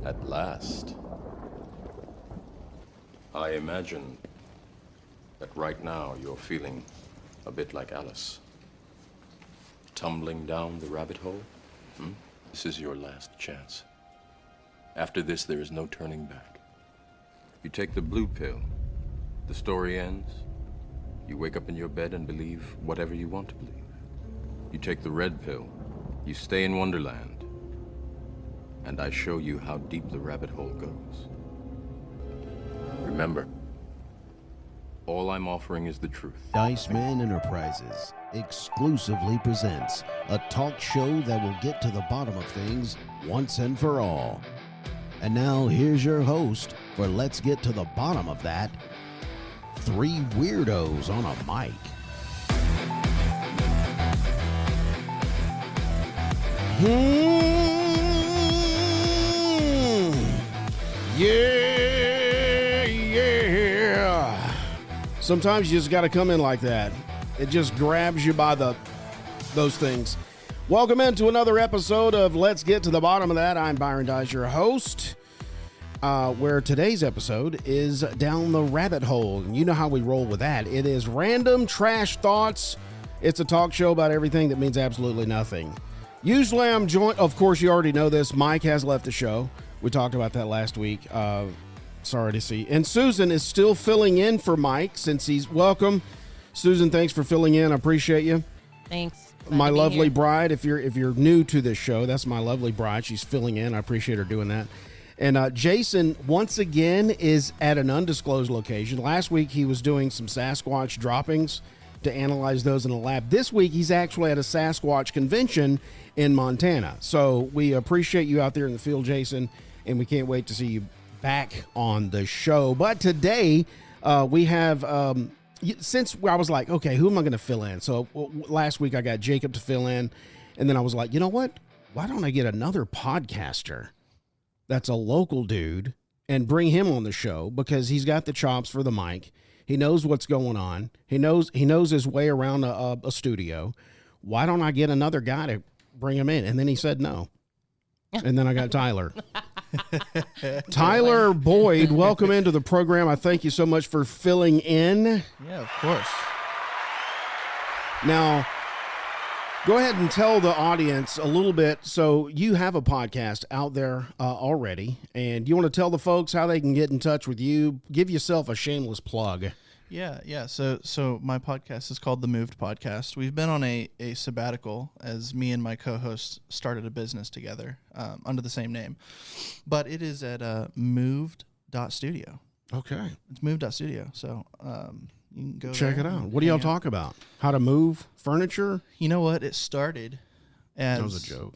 At last. I imagine that right now you're feeling a bit like Alice. Tumbling down the rabbit hole? This is your last chance. After this, there is no turning back. You take the blue pill, the story ends. You wake up in your bed and believe whatever you want to believe. You take the red pill, you stay in Wonderland, and I show you how deep the rabbit hole goes. Remember, all I'm offering is the truth. Dice Man Enterprises exclusively presents a talk show that will get to the bottom of things once and for all. And now here's your host for Let's Get to the Bottom of That, three weirdos on a mic. Yeah. Sometimes you just got to come in like that. It just grabs you by those things. Welcome into another episode of Let's Get to the Bottom of That. I'm Byron Dyess, your host, where today's episode is Down the Rabbit Hole. And you know how we roll with that. It is random trash thoughts. It's a talk show about everything that means absolutely nothing. Usually I'm joined, of course you already know this, Mike has left the show. We talked about that last week. Sorry to see. And Susan is still filling in for Mike since he's welcome. Susan, thanks for filling in. I appreciate you. Thanks. My lovely bride, if you're new to this show, that's my lovely bride. She's filling in. I appreciate her doing that. And Jason, once again, is at an undisclosed location. Last week, he was doing some Sasquatch droppings to analyze those in a lab. This week, he's actually at a Sasquatch convention in Montana. So we appreciate you out there in the field, Jason, and we can't wait to see you back on the show. But today, we have... since I was like, okay, who am I going to fill in? So last week I got Jacob to fill in, and then I was like, you know what? Why don't I get another podcaster that's a local dude and bring him on the show, because he's got the chops for the mic. He knows what's going on. He knows his way around a studio. Why don't I get another guy to bring him in? And then he said no. And then I got Tyler. Tyler Boyd, welcome into the program. I thank you so much for filling in. Yeah, of course. Now, go ahead and tell the audience a little bit. So you have a podcast out there already, and you want to tell the folks how they can get in touch with you. Give yourself a shameless plug. Yeah. So my podcast is called The Moved Podcast. We've been on a sabbatical as me and my co-host started a business together under the same name. But it is at moved.studio. Okay. It's moved.studio. So you can go check there it out. What do y'all talk about? How to move furniture? You know what? It started as... That was a joke.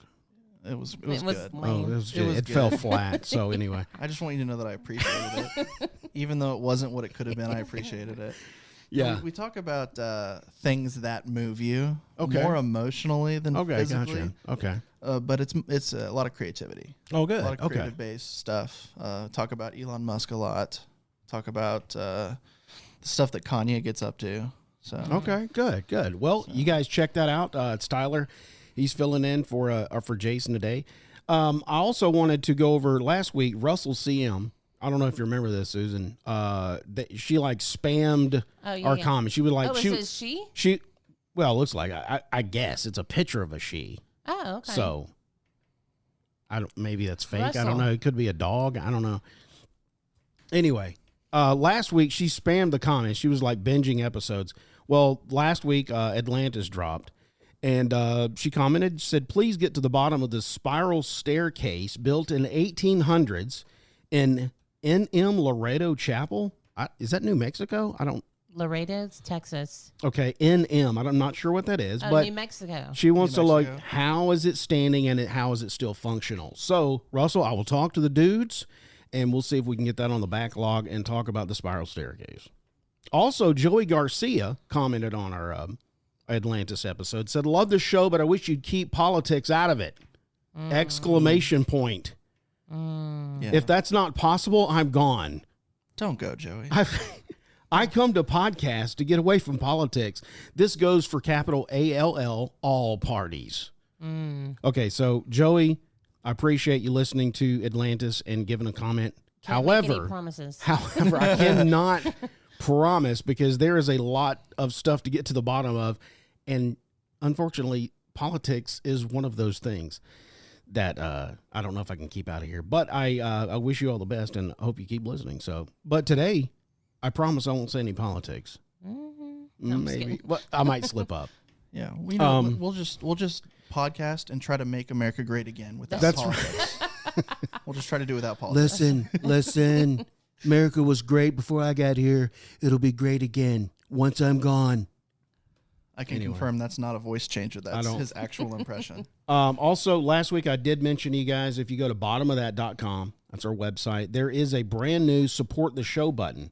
It was good. Oh, it fell flat. So anyway, I just want you to know that I appreciated it, even though it wasn't what it could have been. I appreciated it. Yeah, we talk about things that move you more emotionally than physically. Gotcha. Okay, but it's a lot of creativity. Oh, good. A lot of creative based stuff. Talk about Elon Musk a lot. Talk about the stuff that Kanye gets up to. So okay, good. Well, you guys check that out. It's Tyler. He's filling in for Jason today. I also wanted to go over last week, Russell CM. I don't know if you remember this, Susan. She like spammed our comments. She would like, she, well, it looks like, I guess it's a picture of a she. Oh, okay. So maybe that's fake. Russell. I don't know. It could be a dog. I don't know. Anyway, last week she spammed the comments. She was like binging episodes. Well, last week, Atlantis dropped. And she commented, said, please get to the bottom of this spiral staircase built in 1800s in N.M. Laredo Chapel. Is that New Mexico? Laredo's Texas. Okay, N.M. I'm not sure what that is. But New Mexico. She wants to like, how is it standing and how is it still functional? So, Russell, I will talk to the dudes, and we'll see if we can get that on the backlog and talk about the spiral staircase. Also, Joey Garcia commented on our... Atlantis episode, said, love the show, but I wish you'd keep politics out of it. Exclamation point. Yeah. If that's not possible, I'm gone. Don't go, Joey. I come to podcasts to get away from politics. This goes for capital ALL, all parties. Okay, so Joey, I appreciate you listening to Atlantis and giving a comment. Can't make any However, promises. I cannot promise because there is a lot of stuff to get to the bottom of. And unfortunately, politics is one of those things that I don't know if I can keep out of here. But I wish you all the best and hope you keep listening. So, but today, I promise I won't say any politics. Mm-hmm. No, I'm just Maybe. kidding. Well, I might slip up. Yeah, we know. We'll just podcast and try to make America great again without That's politics. We'll just try to do without politics. Listen. America was great before I got here. It'll be great again once I'm gone. I can confirm that's not a voice changer. That's his actual impression. Also, last week I did mention to you guys, if you go to bottomofthat.com, that's our website, there is a brand new support the show button.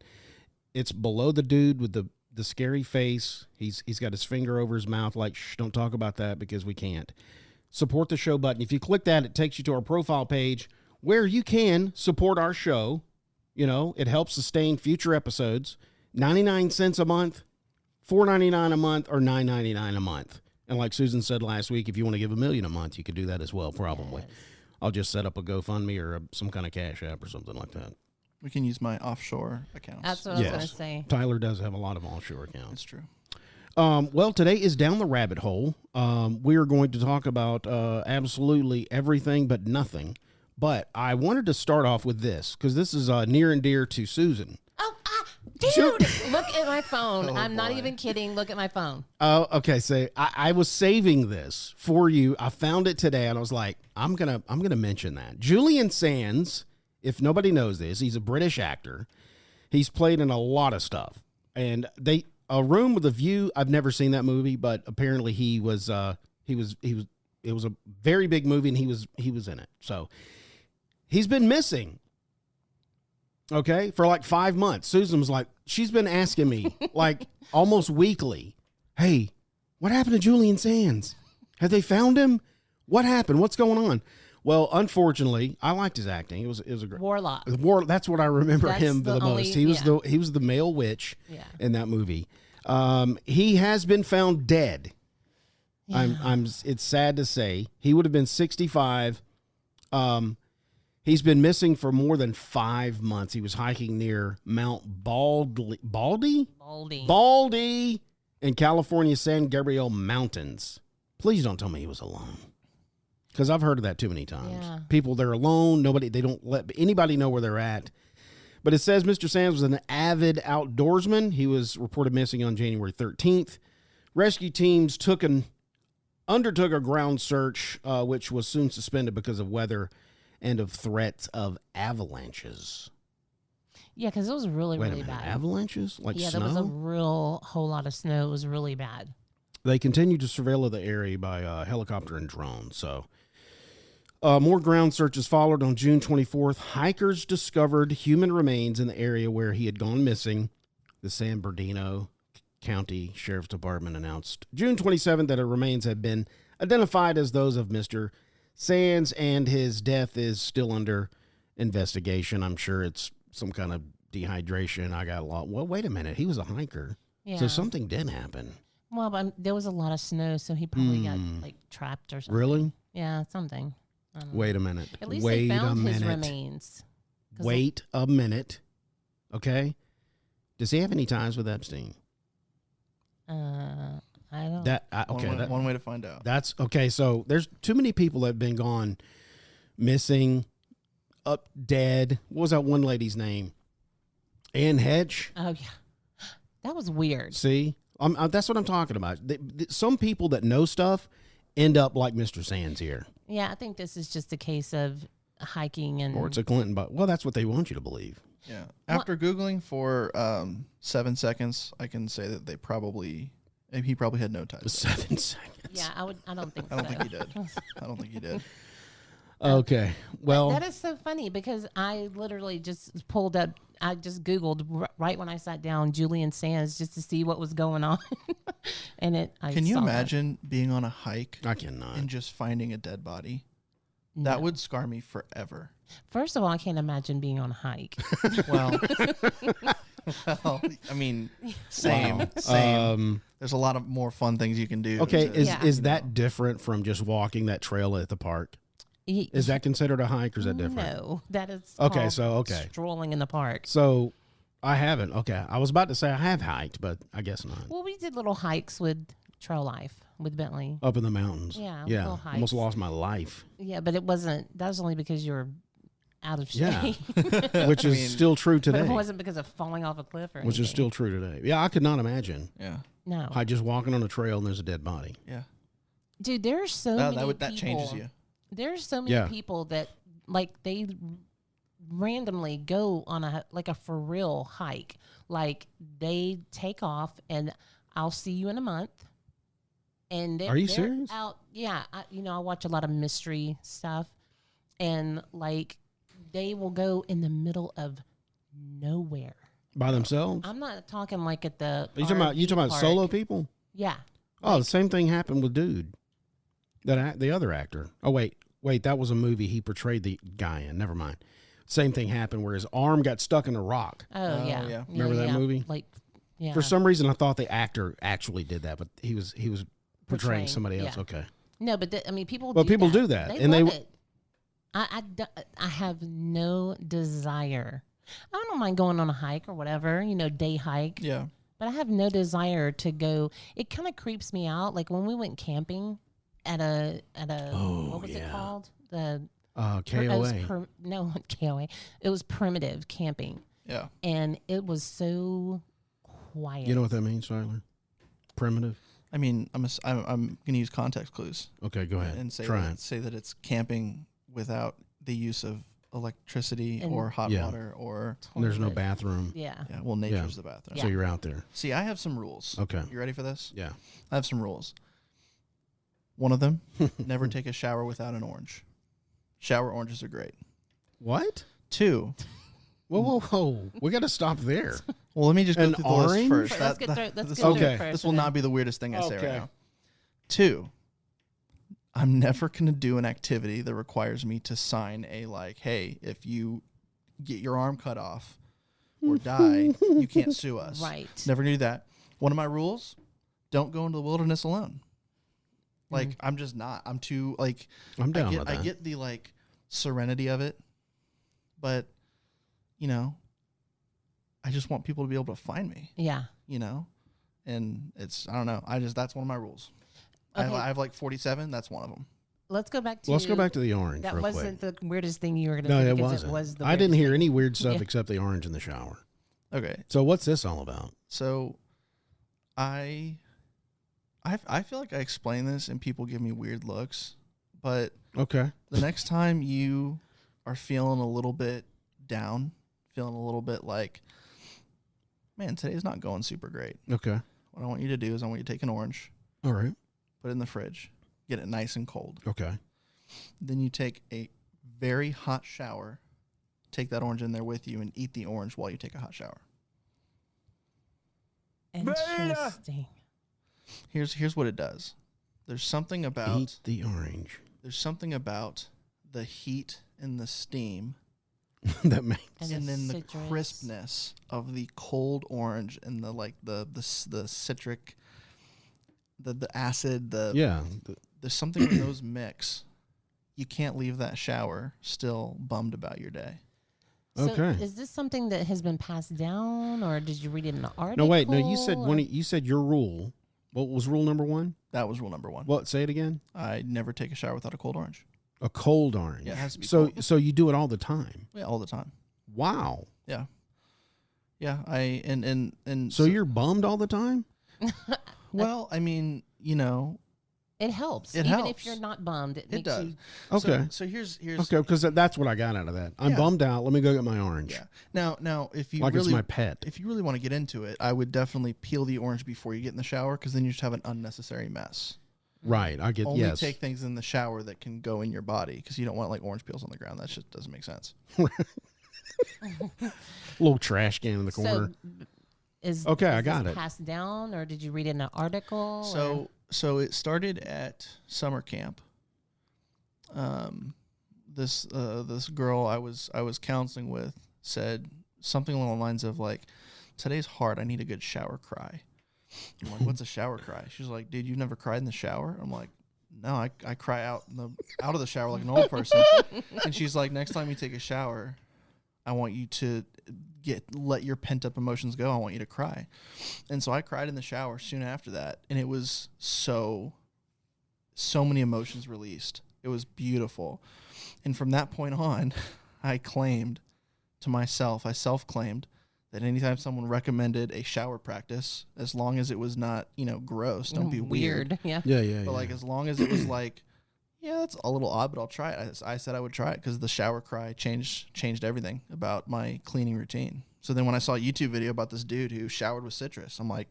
It's below the dude with the scary face. He's got his finger over his mouth like, shh, don't talk about that because we can't. Support the show button. If you click that, it takes you to our profile page where you can support our show. You know, it helps sustain future episodes. 99 cents a month, $4.99 a month, or $9.99 a month. And like Susan said last week, if you want to give $1 million a month, you could do that as well, probably. Yes. I'll just set up a GoFundMe or some kind of Cash App or something like that. We can use my offshore accounts. That's what I was going to say. Tyler does have a lot of offshore accounts. That's true. Well, today is Down the Rabbit Hole. We are going to talk about absolutely everything but nothing. But I wanted to start off with this because this is near and dear to Susan. Oh, dude, look at my phone. I'm not even kidding. Look at my phone. Oh, okay. So I was saving this for you. I found it today, and I was like, I'm gonna mention that. Julian Sands, if nobody knows this, he's a British actor. He's played in a lot of stuff, and A Room with a View. I've never seen that movie, but apparently it was a very big movie, and he was in it. So he's been missing. Okay, for like 5 months. Susan was like, she's been asking me like almost weekly, hey, what happened to Julian Sands? Have they found him? What happened? What's going on? Well, unfortunately, I liked his acting. It was a great Warlock. That's what I remember him the most. He was the male witch in that movie. He has been found dead. Yeah. It's sad to say. He would have been 65. He's been missing for more than 5 months. He was hiking near Mount Baldy in California, San Gabriel Mountains. Please don't tell me he was alone, because I've heard of that too many times. Yeah. People, they're alone. They don't let anybody know where they're at. But it says Mr. Sands was an avid outdoorsman. He was reported missing on January 13th. Rescue teams undertook a ground search, which was soon suspended because of weather and of threats of avalanches. Yeah, because it was really bad. Avalanches? Like snow? Yeah, there was a whole lot of snow. It was really bad. They continued to surveil the area by helicopter and drone. So more ground searches followed on June 24th. Hikers discovered human remains in the area where he had gone missing. The San Bernardino County Sheriff's Department announced June 27th that her remains had been identified as those of Mr. Sands, and his death is still under investigation. I'm sure it's some kind of dehydration. I got a lot. Well, wait a minute. He was a hiker. Yeah. So something did happen. Well, but there was a lot of snow, so he probably got like trapped or something. Really? Yeah, something. Wait a minute. At least they found his remains. Wait a minute. Okay. Does he have any ties with Epstein? I don't. One way to find out. That's okay. So there's too many people that have been gone missing, up dead. What was that one lady's name? Ann Hedge. Oh yeah, that was weird. See, that's what I'm talking about. Some people that know stuff end up like Mr. Sands here. Yeah, I think this is just a case of hiking and. Or it's a Clinton, but well, that's what they want you to believe. Yeah. After Googling for 7 seconds, I can say that he probably had no ties. 7 seconds. Yeah, I don't think so. I don't think he did. Okay. Well, that is so funny because I literally just pulled up. I just Googled right when I sat down Julian Sands just to see what was going on, and Can you imagine being on a hike? I cannot. And just finding a dead body. No. That would scar me forever. First of all, I can't imagine being on a hike. Well, I mean, same. There's a lot of more fun things you can do. Okay, is that different from just walking that trail at the park? Is that considered a hike or is that different? No, that is Okay, called strolling in the park. So I haven't. Okay. I was about to say I have hiked, but I guess not. Well, we did little hikes with Trail Life with Bentley. Up in the mountains. Yeah, Yeah. little hikes. Almost lost my life. Yeah, but it wasn't. That was only because you were out of Yeah. shape. Which is still true But today. it wasn't because of falling off a cliff or anything. Which is still true today. Yeah, I could not imagine. Yeah. No. I just walking on a trail and there's a dead body. Yeah. Dude, there's so many people. That changes you. There's so many people that, like, they randomly go on a for real hike. Like, they take off and I'll see you in a month. And Are you they're serious? Out, yeah. I watch a lot of mystery stuff. And, like, they will go in the middle of nowhere. By themselves? I'm not talking like at the. You talking about park. solo people? Yeah. Oh, the same thing happened with Dude. The other actor. Oh, wait, that was a movie he portrayed the guy in. Never mind. Same thing happened where his arm got stuck in a rock. Oh, yeah. yeah. Remember that movie? Like, yeah. For some reason, I thought the actor actually did that, but he was portraying Portraying, somebody else. yeah. Okay. No, but people. Well, do people that. do that, They and love it. I have no desire. I don't mind going on a hike or whatever, day hike. Yeah. But I have no desire to go. It kind of creeps me out. Like when we went camping at a what was it called? The KOA. No, KOA. It was primitive camping, Yeah. and it was so quiet. You know what that means, Tyler? Primitive? I mean, I'm going to use context clues Okay, go ahead. and say Try it. that it's camping without the use of electricity And- or hot Yeah. water or And there's no Toilet. bathroom. Yeah. well, nature's the bathroom. So you're out there. See, I have some rules. Okay. You ready for this? Yeah. I have some rules. One of them, never take a shower without an orange. Shower oranges are great. What? 2, Whoa. We got to stop there. well, let me just go An through the list orange? first. Let's get through. Let's this get will- through Okay. it first. This will and not then- be the weirdest thing I say Okay. right now. 2, I'm never going to do an activity that requires me to sign a hey, if you get your arm cut off or die, you can't sue us. Right. Never gonna do that. One of my rules, don't go into the wilderness alone. Like, Mm-hmm. I'm just not. I'm too, I'm down with that. I get the, serenity of it, but, I just want people to be able to find me, Yeah. And I don't know. That's one of my rules. Okay. I have 47. That's one of them. Let's go back to. Let's go back to the orange That real wasn't quick. the weirdest thing you were going to No, say it because wasn't. it was the I didn't weirdest hear thing. any weird stuff Yeah. except the orange in the shower. Okay. So what's this all about? So I feel like I explain this and people give me weird looks, but Okay. the next time you are feeling a little bit down, feeling a little bit like, man, today's not going super great. Okay. What I want you to do is I want you to take an orange, All right. put it in the fridge, get it nice and cold. Okay. Then you take a very hot shower, take that orange in there with you, and eat the orange while you take a hot shower. Interesting. Here's what it does. There's something about Eat the orange. the heat and the steam That makes and then the citrus. crispness of the cold orange and the citric, the acid, yeah. there's something when those mix. You can't leave that shower still bummed about your day. So Okay. is this something that has been passed down, or did you read it in an article? No, wait. No, you said or- you said your rule. What was rule number 1? That was rule number 1. What? Say it again. I never take a shower without a cold orange. A cold orange. Yeah, it has to be so cold. so you do it all the time. Yeah, all the time. Wow. Yeah. Yeah, and So you're bummed all the time? well, I mean, It helps. It Even helps. if you're not bummed, it it makes does. you. Okay. So here's Okay, because that's what I got out of that. I'm Yeah. bummed out. Let me go get my orange. Yeah. Now if you Like really it's my pet. if you really want to get into it, I would definitely peel the orange before you get in the shower because then you just have an unnecessary mess. Right. I get Only yes. take things in the shower that can go in your body because you don't want orange peels on the ground. That just doesn't make sense. Little trash can in the corner. So, Okay, I is got this it. passed down, or did you read it in an article? So it started at summer camp. This girl I was counseling with said something along the lines of today's hard. I need a good shower cry. I'm like, what's a shower cry? She's like, dude, you've never cried in the shower? I'm like, no, I cry out of the shower like a normal person. And she's like, next time you take a shower, I want you to let your pent up emotions go. I want you to cry. And so I cried in the shower soon after that. And it was so many emotions released. It was beautiful. And from that point on, I claimed to myself, I self-claimed that anytime someone recommended a shower practice, as long as it was not, gross, don't be weird. Yeah. But like, as long as it was like, yeah, that's a little odd, but I'll try it. I said I would try it because the shower cry changed everything about my cleaning routine. So then when I saw a YouTube video about this dude who showered with citrus, I'm like,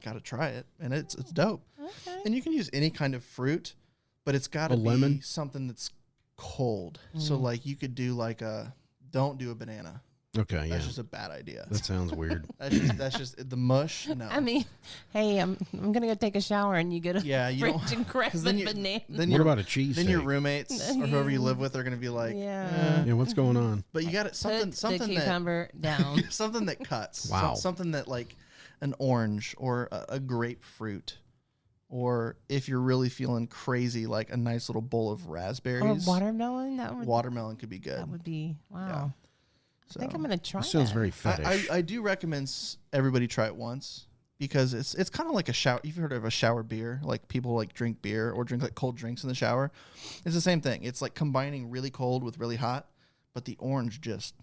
got to try it. And it's dope. Okay. And you can use any kind of fruit, but it's got to be lemon? something that's cold. So like you could do like don't do a banana. Okay, That's just a bad idea. That sounds weird. That's just the mush. No. I mean, hey, I'm gonna go take a shower, and you go to Yeah, you fridge don't- and grab 'cause the then you- banana. then What your- about a cheese Then your steak? roommates or whoever you live with are gonna be like, Yeah. Yeah, what's going on? But you got it Put something the that cucumber down. something that cuts. Wow. Something that like an orange or a grapefruit, or if you're really feeling crazy, like a nice little bowl of Or raspberries. watermelon. Watermelon could be good. That would be wow. Yeah. I think I'm gonna try. It sounds that. very fetish. I do recommend everybody try it once because it's kind of like a shower. You've heard of a shower beer, like people like drink beer or drink like cold drinks in the shower. It's the same thing. It's like combining really cold with really hot, but the orange just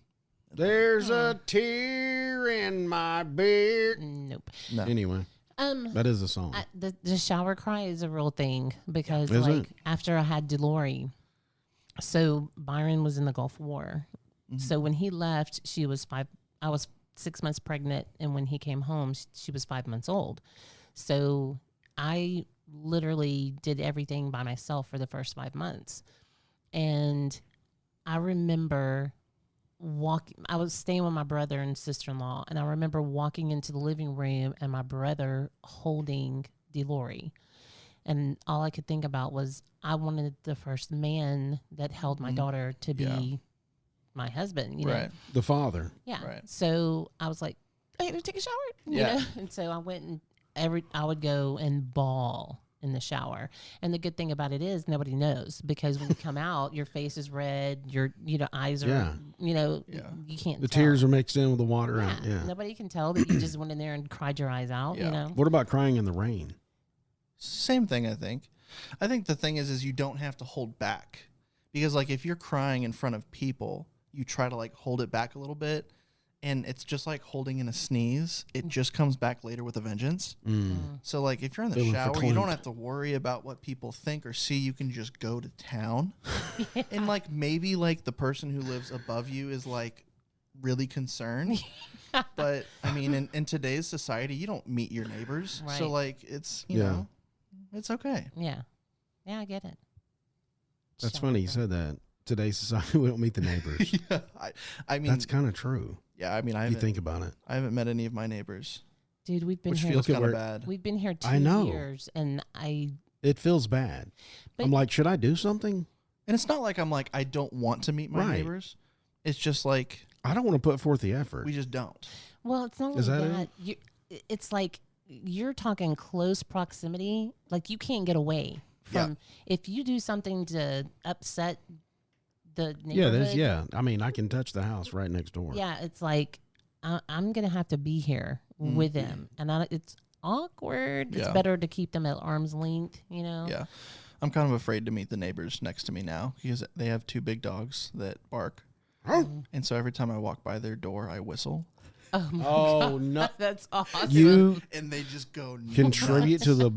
There's a tear in my beer. Nope. no. Anyway, that is a song. The shower cry is a real thing because Is like it? after I had Delori, so Byron was in the Gulf War. So when he left, I was 6 months pregnant, and when he came home, she was 5 months old. So I literally did everything by myself for the first 5 months. And I remember I was staying with my brother and sister-in-law, and I remember walking into the living room and my brother holding Delori. And all I could think about was I wanted the first man that held my daughter to be my husband, you know? Right. The father. Yeah. Right. So I was like, I gotta take a shower. You Yeah. know? And so I went and I would go and bawl in the shower. And the good thing about it is nobody knows because when you come out, your face is red, your eyes are Yeah. you can't The tell. tears are mixed in with the water out. Yeah. Nobody can tell that you just went in there and cried your eyes out, Yeah. you know? What about crying in the rain? Same thing, I think. I think the thing is you don't have to hold back because like if you're crying in front of people, you try to like hold it back a little bit, and it's just like holding in a sneeze. It just comes back later with a vengeance. So like if you're in the Feeling shower, you don't verklempt. have to worry about what people think or see. You can just go to town. And like maybe like the person who lives above you is like really concerned. But I mean in today's society, you don't meet your neighbors. Right. So like it's you Yeah. know, it's okay. Yeah. Yeah, I get it. That's Shower funny you cry. said that. Today's society, we don't meet the neighbors. Yeah, I mean, That's kind of true. yeah, I mean, I If you haven't, think about it. I haven't met any of my neighbors, Dude, we've been which here feels Look at kind of where- bad. we've been here 2 I know. years and It feels bad. But- I'm like, should I do something? And it's not like I'm like I don't want to meet my Right. neighbors. It's just like I don't want to put forth the effort. we just don't. Well, it's not Is only that that. It's like you're talking close proximity. Like you can't get away from if you do something to upset the neighborhood. I mean, I can touch the house right next door. Yeah, it's like I'm gonna have to be here with them, and it's awkward. It's Yeah. better to keep them at arm's length. You know. Yeah, I'm kind of afraid to meet the neighbors next to me now because they have 2 big dogs that bark, and so every time I walk by their door, I whistle, Oh, no. That's awesome. You and they just go nuts. contribute to the,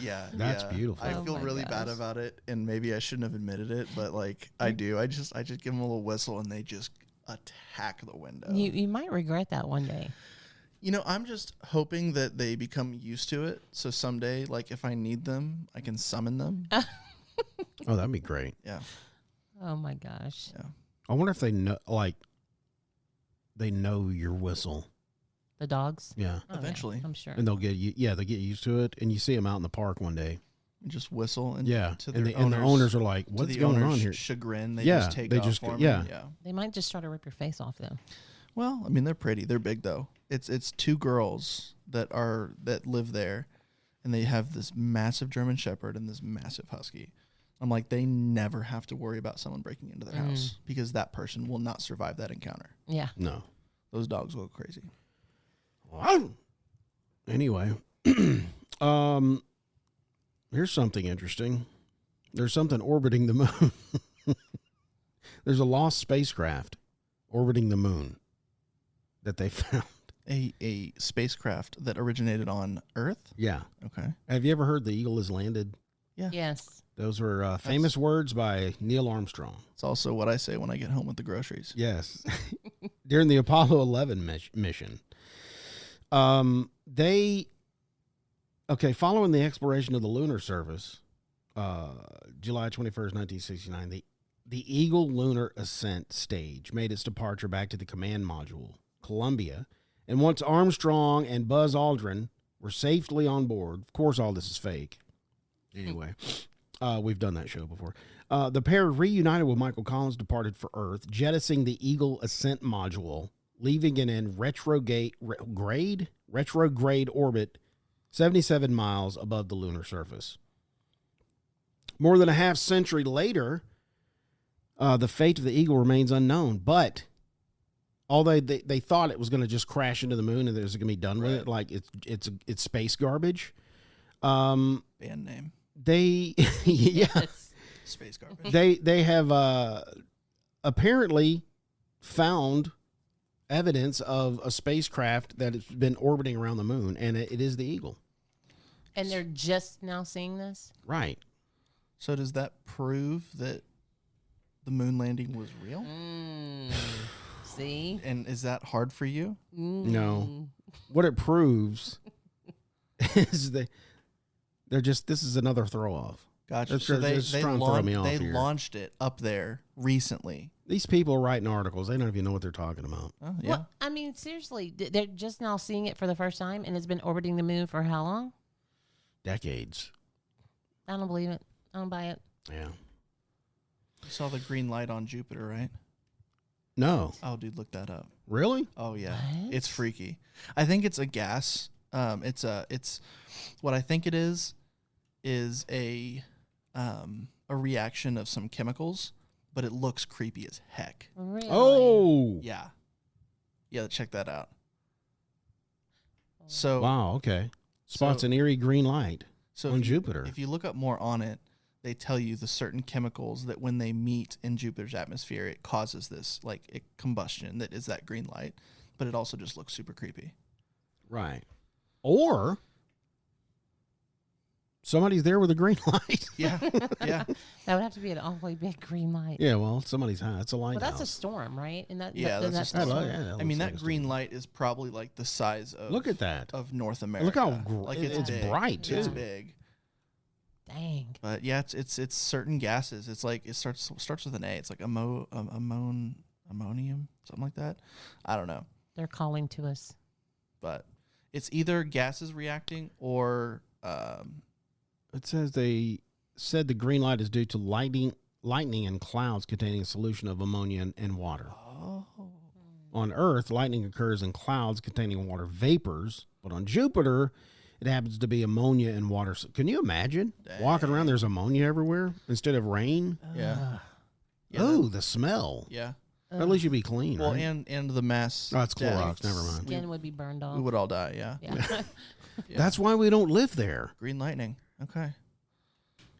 Yeah, That's yeah. beautiful. I Oh feel my really bad gosh. about it, and maybe I shouldn't have admitted it, but like I do. I just give them a little whistle, and they just attack the window. You might regret that one day. You know, I'm just hoping that they become used to it. So someday, like if I need them, I can summon them. oh, that'd be great. Yeah. Oh my gosh. Yeah. I wonder if they know, they know your whistle. The dogs. Yeah. Oh, yeah, Eventually. I'm sure. And they'll get they get used to it. And you see them out in the park one day. And just whistle. And Yeah. To And their the owners are like, to what's the going owner's on here? Chagrin. They Yeah, just take they off just- for yeah. me. Yeah. They might just try to rip your face off though. Well, I mean, they're pretty. They're big though. It's 2 girls that live there, and they have this massive German Shepherd and this massive Husky. I'm like, they never have to worry about someone breaking into their house because that person will not survive that encounter. Yeah. No. Those dogs go crazy. Wow. Anyway, here's something interesting. There's something orbiting the moon. There's a lost spacecraft orbiting the moon that they found. A spacecraft that originated on Earth? Yeah. Okay. Have you ever heard the eagle has landed? Yeah. Yes. Those were famous words by Neil Armstrong. It's also what I say when I get home with the groceries. Yes. During the Apollo 11 mission. Following the exploration of the lunar surface, July 21st, 1969, the Eagle lunar ascent stage made its departure back to the command module, Columbia. And once Armstrong and Buzz Aldrin were safely on board, of course, all this is fake. Anyway, we've done that show before. The pair reunited with Michael Collins, departed for Earth, jettisoning the Eagle ascent module, leaving it in retrograde orbit 77 miles above the lunar surface. More than a half century later, the fate of the Eagle remains unknown, but although they thought it was going to just crash into the moon and it was going to be done with it, like it's space garbage. Band name. Yes. Space garbage. They have apparently found evidence of a spacecraft that has been orbiting around the moon, and it is the Eagle. And they're just now seeing this? Right. So does that prove that the moon landing was real? See? And is that hard for you? No. What it proves is they're just, this is another throw off. Gotcha. So they launched it up there recently. These people are writing articles. They don't even know what they're talking about. Oh, yeah. Well, I mean, seriously, they're just now seeing it for the first time, and it's been orbiting the moon for how long? Decades. I don't believe it. I don't buy it. Yeah. You saw the green light on Jupiter, right? No. Oh, dude, look that up. Really? Oh, yeah. What? It's freaky. I think it's a gas. It's what I think it is a reaction of some chemicals, but it looks creepy as heck. Really? Oh. Yeah. Yeah, check that out. So Wow, okay. Spots an eerie green light on Jupiter. If you look up more on it, they tell you the certain chemicals that when they meet in Jupiter's atmosphere, it causes this like combustion that is that green light, but it also just looks super creepy. Right. Or somebody's there with a green light. Yeah. Yeah. That would have to be an awfully big green light. Yeah, well, somebody's high. It's a lighthouse. Well, that's a storm, right? And that's that's a storm. storm. I mean, that green light is probably like the size of Look at that. of North America. Look how like it's big. bright too. It's big. Dang. But yeah, it's certain gases. It's like it starts with an A. It's like ammonium, something like that. I don't know. They're calling to us. But it's either gases reacting or It says they said the green light is due to lightning and clouds containing a solution of ammonia and water. On Earth, lightning occurs in clouds containing water vapors, but on Jupiter, it happens to be ammonia and water. Can you imagine walking around? There's ammonia everywhere instead of rain. yeah. Oh, the smell. Yeah. At least you'd be clean. Well, right? and the mass. Oh, it's deaths, Clorox. Never mind. Skin would be burned off. We would all die. Yeah. Yeah. Yeah. That's why we don't live there. Green lightning. Okay.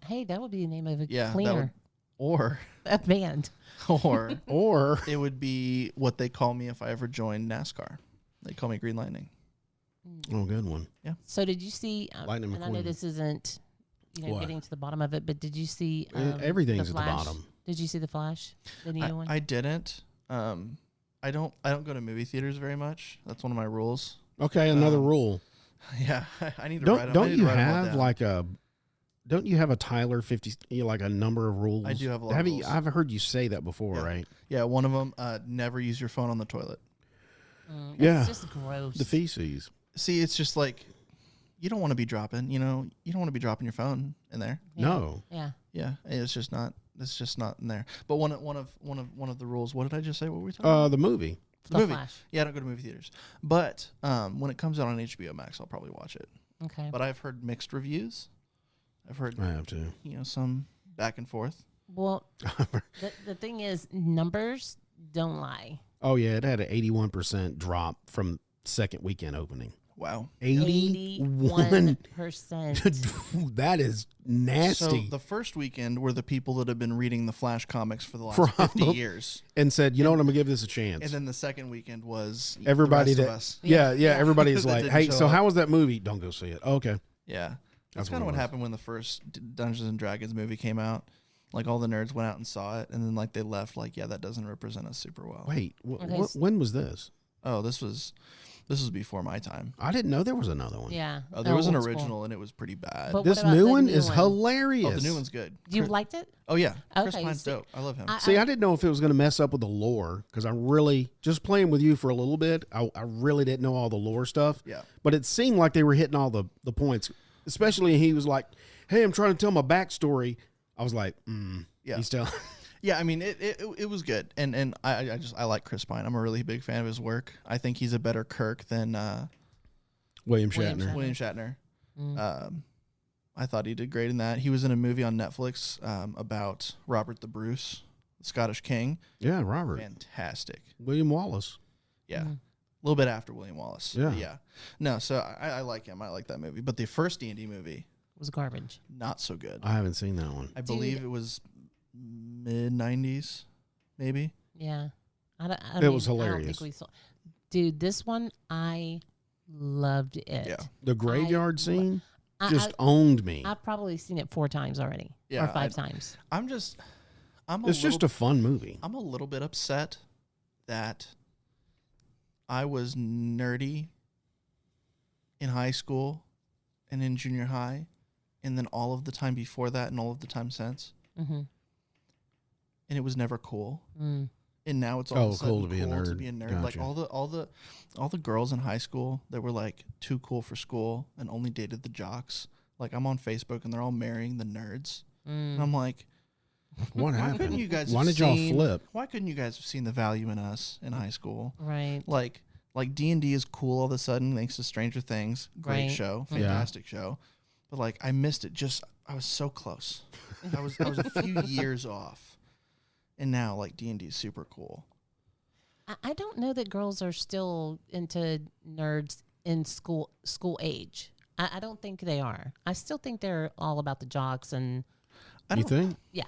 Hey, that would be the name of a Yeah. cleaner. Or A band. Or it would be what they call me if I ever joined NASCAR. They call me Green Lightning. oh, good one. So did you see? Lightning and I know McQueen. this isn't, What? getting to the bottom of it, but did you see? Everything's the at the Flash? bottom. Did you see the Flash? The new one. I didn't. I don't go to movie theaters very much. That's one of my rules. Okay, another rule. Yeah, I need to write. Don't you have like a? Don't you have a Tyler 50? Like a number of rules. I do have a lot of rules. I've heard you say that before, Yeah. right? Yeah, one of them. Never use your phone on the toilet. That's Yeah. just gross. The feces. See, it's just like you don't want to be dropping. You don't want to be dropping your phone in there. Yeah. No. Yeah. Yeah, it's just not. It's just not in there. But one of the rules. What did I just say? What were we talking about? The movie. The movie. Flash. Yeah, I don't go to movie theaters. But when it comes out on HBO Max, I'll probably watch it. Okay. but I've heard mixed reviews. I've heard I have to. some back and forth. Well, the thing is, numbers don't lie. Oh yeah, it had an 81% drop from second weekend opening. Wow. 81%. That is nasty. So the first weekend were the people that have been reading the Flash comics for the last 50 years. And said, you know what, I'm going to give this a chance. And then the second weekend was everybody the that, rest of us. yeah, everybody's That like, didn't hey, show so up. how was that movie? Don't go see it. Oh, okay. Yeah. That's That's kind of what what it was. happened when the first Dungeons and Dragons movie came out. Like all the nerds went out and saw it, and then like they left like, yeah, that doesn't represent us super well. Wait, Okay, when was this? Oh, this was before my time. I didn't know there was another one. Yeah. Oh, there was an old school. original, and it was pretty bad. But This what about new the one new is one? hilarious. Oh, the new one's good. You liked it? Oh yeah, Chris Okay, Pine's see, dope. I love him. See, I didn't know if it was going to mess up with the lore because I really, just playing with you for a little bit, I really didn't know all the lore stuff. Yeah. But it seemed like they were hitting all the points, especially he was like, hey, I'm trying to tell my backstory. I was like, Yeah. he's telling. Yeah, I mean it was good, and I like Chris Pine. I'm a really big fan of his work. I think he's a better Kirk than William Shatner. William Shatner. I thought he did great in that. He was in a movie on Netflix about Robert the Bruce, the Scottish King. Yeah, Robert. Fantastic. William Wallace. Yeah. A little bit after William Wallace. Yeah. But yeah. No, so I like him. I like that movie. But the first D&D movie, Was garbage. not so good. I haven't seen that one. I believe it was mid-90s, maybe. Yeah. It was I don't hilarious. think we saw. Dude, this one, I loved it. Yeah. The graveyard I- scene I- just owned me. I've probably seen it 4 times already. Yeah, Or 5 times. It's just a fun movie. I'm a little bit upset that I was nerdy in high school and in junior high, and then all of the time before that and all of the time since, Mm-hmm. and it was never cool. Mm. And now it's all of a sudden cool to be a nerd. Like Gotcha. all the girls in high school that were like too cool for school and only dated the jocks. Like I'm on Facebook and they're all marrying the nerds, and I'm like, What why happened? couldn't you guys? Why have did y'all seen- flip? Why couldn't you guys have seen the value in us in high school? Right. Like D&D is cool all of a sudden thanks to Stranger Things. Great Right. show, Yeah. fantastic show. But like I missed it. I was so close. I was a few years off, and now like D&D is super cool. I don't know that girls are still into nerds in school age. I don't think they are. I still think they're all about the jocks and You think? yeah.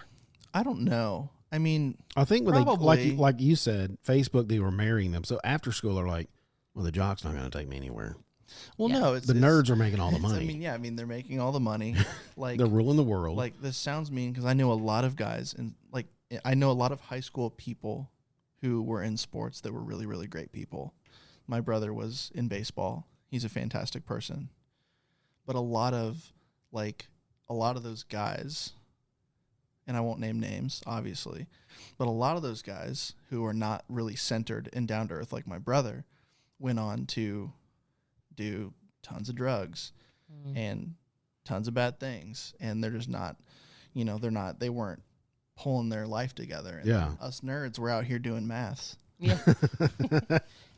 I don't know. I mean, I think when Probably. like you said, Facebook, they were marrying them. So after school, they're like, well, the jock's not going to take me anywhere. well, Yeah. no, it's The nerds are making all the it's- money. I mean, they're making all the money. Like, They're ruling the world. like this sounds mean because I know a lot of guys and like I know a lot of high school people who were in sports that were really, really great people. My brother was in baseball. He's a fantastic person. But a lot of those guys, and I won't name names, obviously, but a lot of those guys who are not really centered and down to earth like my brother went on to do tons of drugs and tons of bad things. And they're just not, they weren't pulling their life together. And Yeah. us nerds were out here doing maths. Yeah.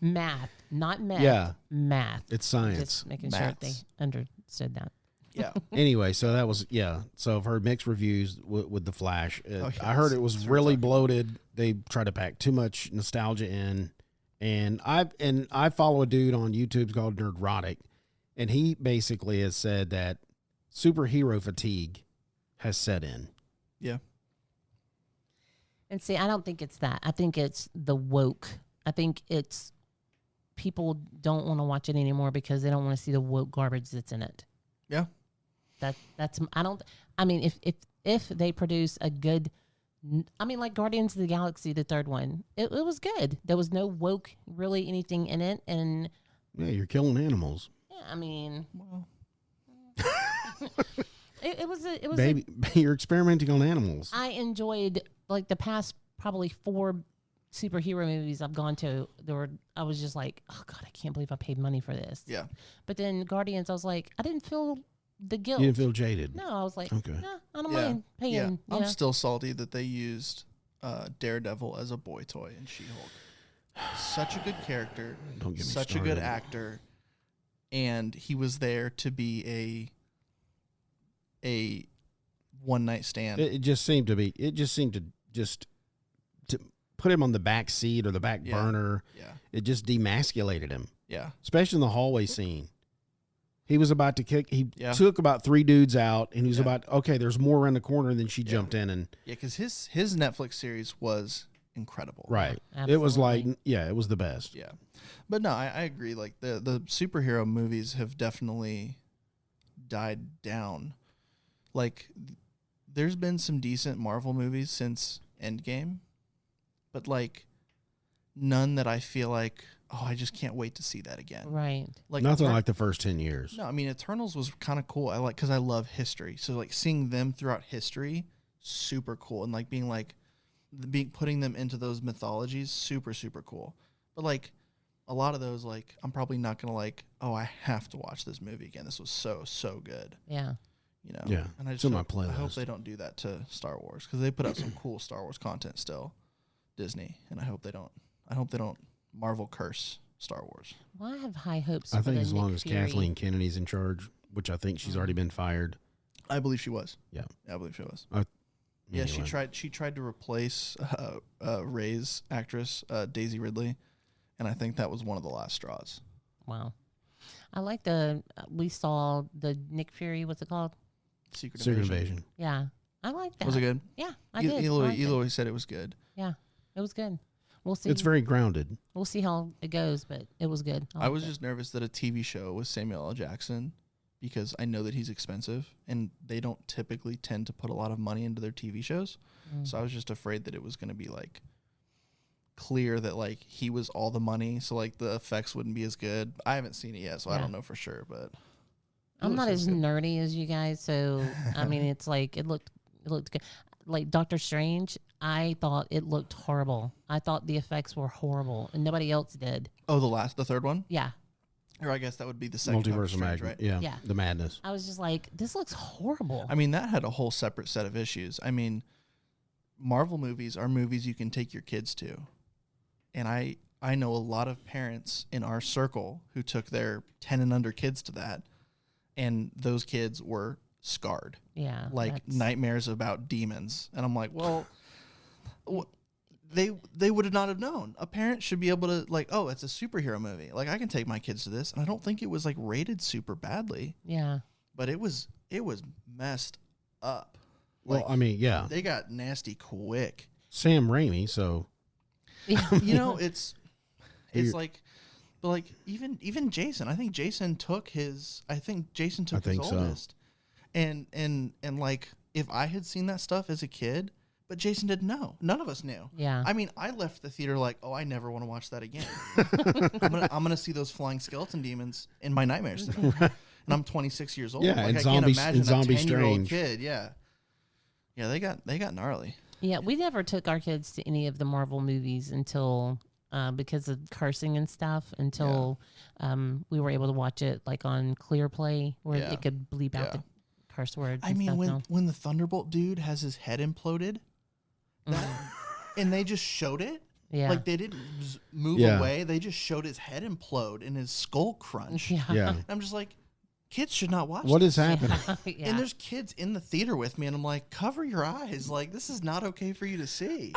Math, not meth. Yeah. Math. It's science. Just making sure they Maths. understood that. Yeah. Anyway, so that was, yeah. So I've heard mixed reviews with The Flash. yeah, I heard it that's was what we're really talking bloated. They tried to pack too much nostalgia in. And I follow a dude on YouTube called Nerdrotic, and he basically has said that superhero fatigue has set in. Yeah. And see, I don't think it's that. I think it's the woke. I think it's people don't want to watch it anymore because they don't want to see the woke garbage that's in it. Yeah. I mean, if they produce a good, I mean, like Guardians of the Galaxy, the third one, it was good. There was no woke really anything in it, and Yeah, you're killing animals. yeah, I mean, Well, it was Baby, you're experimenting on animals. I enjoyed like the past probably 4 superhero movies I've gone to. I was just like, oh God, I can't believe I paid money for this. yeah. But then Guardians, I was like, I didn't feel the guilt. You didn't feel jaded. No, I was like, Okay. nah, I don't Yeah. mind paying. Yeah. you I'm know. still salty that they used Daredevil as a boy toy in She-Hulk. Such a good character. Don't get me Such a good started. actor. and he was there to be a one night stand. It just seemed to to put him on the back seat or the back burner. Yeah. It just demasculated him. Yeah. Especially in the hallway scene. He was about to kick. He Yeah. took about 3 dudes out, and he was Yeah. about, okay, there's more around the corner, and then she jumped in. And Yeah, because his Netflix series was incredible. right. Absolutely. It was like, it was the best. Yeah. But no, I agree. Like the superhero movies have definitely died down. Like there's been some decent Marvel movies since Endgame, but like none that I feel like, oh, I just can't wait to see that again. Right. Like Nothing like the first 10 years. No, I mean Eternals was kind of cool. I like because I love history, so like seeing them throughout history, super cool, and like putting them into those mythologies, super cool. But like a lot of those, like I'm probably not gonna like, oh, I have to watch this movie again. This was so good. Yeah. You know. Yeah, And I it's just on my I hope playlist. they don't do that to Star Wars because they put out some cool Star Wars content still, Disney, and I hope they don't Marvel curse Star Wars. Well, I have high hopes. I for think the as long Nick as Fury. Kathleen Kennedy's in charge, which I think she's already been fired. I believe she was. Yeah. I believe she was. Anyway. She tried to replace Ray's actress Daisy Ridley, and I think that was one of the last straws. Wow. I like we saw the Nick Fury, what's it called? Secret Secret Invasion. Invasion. Yeah. I like that. Was it good? Yeah, I did. I liked it. Eloy said it was good. Yeah, it was good. We'll see. It's very grounded. We'll see how it goes, but it was good. I was just nervous that a TV show with Samuel L. Jackson, because I know that he's expensive, and they don't typically tend to put a lot of money into their TV shows. So I was just afraid that it was going to be like clear that like he was all the money, so like the effects wouldn't be as good. I haven't seen it yet, so I don't know for sure, but I'm not as nerdy as you guys, so I mean, it's like it looked good. Like Doctor Strange, I thought it looked horrible. I thought the effects were horrible, and nobody else did. Oh, the third one? Yeah, Or I guess that would be the second Doctor Multiverse of Strange, Madness. right? Yeah, Yeah. the madness. I was just like, this looks horrible. I mean, that had a whole separate set of issues. I mean, Marvel movies are movies you can take your kids to. And I know a lot of parents in our circle who took their 10 and under kids to that, and those kids were scarred. Yeah, Like that's- nightmares about demons. And I'm like, well, they would not have known. A parent should be able to like, oh, it's a superhero movie. Like I can take my kids to this. And I don't think it was like rated super badly, Yeah, but it was messed up. Well, Like, I mean, yeah. they got nasty quick. Sam Raimi, so You know, it's You're- like, but like even Jason. I think Jason took his think so. oldest, and like if I had seen that stuff as a kid, but Jason didn't know. None of us knew. Yeah. I mean, I left the theater like, oh, I never want to watch that again. I'm gonna see those flying skeleton demons in my nightmares tonight. And I'm 26 years old. Yeah, like and I Zombie- can't imagine and Zombie a 10-year-old Strange. kid. Yeah, they got gnarly. yeah. We never took our kids to any of the Marvel movies until because of cursing and stuff. Until we were able to watch it like on Clear Play, where Yeah. it could bleep out Yeah. the curse words. I and mean, stuff now. when the Thunderbolt dude has his head imploded, and they just showed it. Yeah. Like they didn't move Yeah. away. They just showed his head implode and his skull crunch. Yeah. yeah. And I'm just like, kids should not watch What this. is happening? Yeah. And there's kids in the theater with me, and I'm like, cover your eyes. Like, this is not okay for you to see.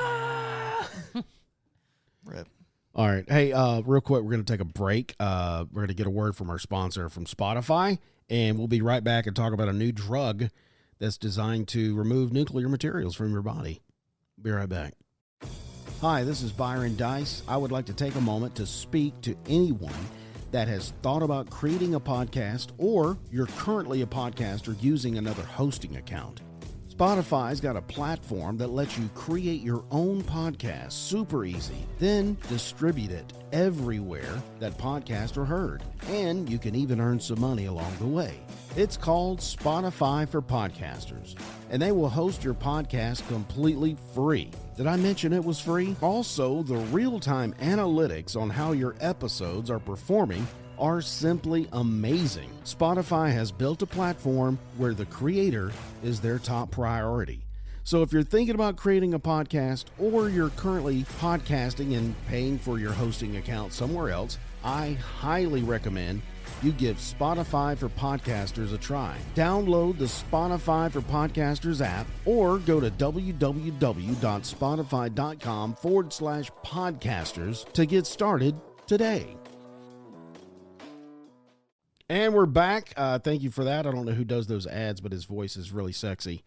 Rip. All right. Hey, real quick, we're going to take a break. We're going to get a word from our sponsor from Spotify, and we'll be right back and talk about a new drug that's designed to remove nuclear materials from your body. Be right back. Hi, this is Byron Dice. I would like to take a moment to speak to anyone that has thought about creating a podcast, or you're currently a podcaster using another hosting account. Spotify's got a platform that lets you create your own podcast super easy, then distribute it everywhere that podcasts are heard. And you can even earn some money along the way. It's called Spotify for Podcasters, and they will host your podcast completely free. Did I mention it was free? Also, the real-time analytics on how your episodes are performing are simply amazing. Spotify has built a platform where the creator is their top priority. So if you're thinking about creating a podcast, or you're currently podcasting and paying for your hosting account somewhere else, I highly recommend you give Spotify for Podcasters a try. Download the Spotify for Podcasters app or go to www.spotify.com/podcasters to get started today. And we're back. Thank you for that. I don't know who does those ads, but his voice is really sexy.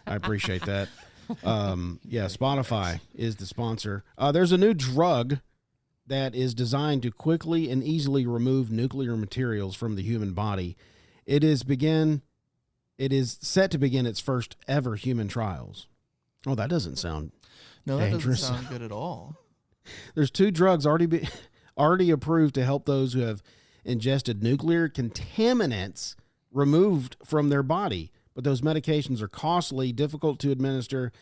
I appreciate that. Yeah, Spotify is the sponsor. There's a new drug that is designed to quickly and easily remove nuclear materials from the human body. It is set to begin its first ever human trials. Oh, that doesn't sound dangerous. Doesn't sound good at all. There's 2 drugs already approved to help those who have ingested nuclear contaminants removed from their body. But those medications are costly, difficult to administer,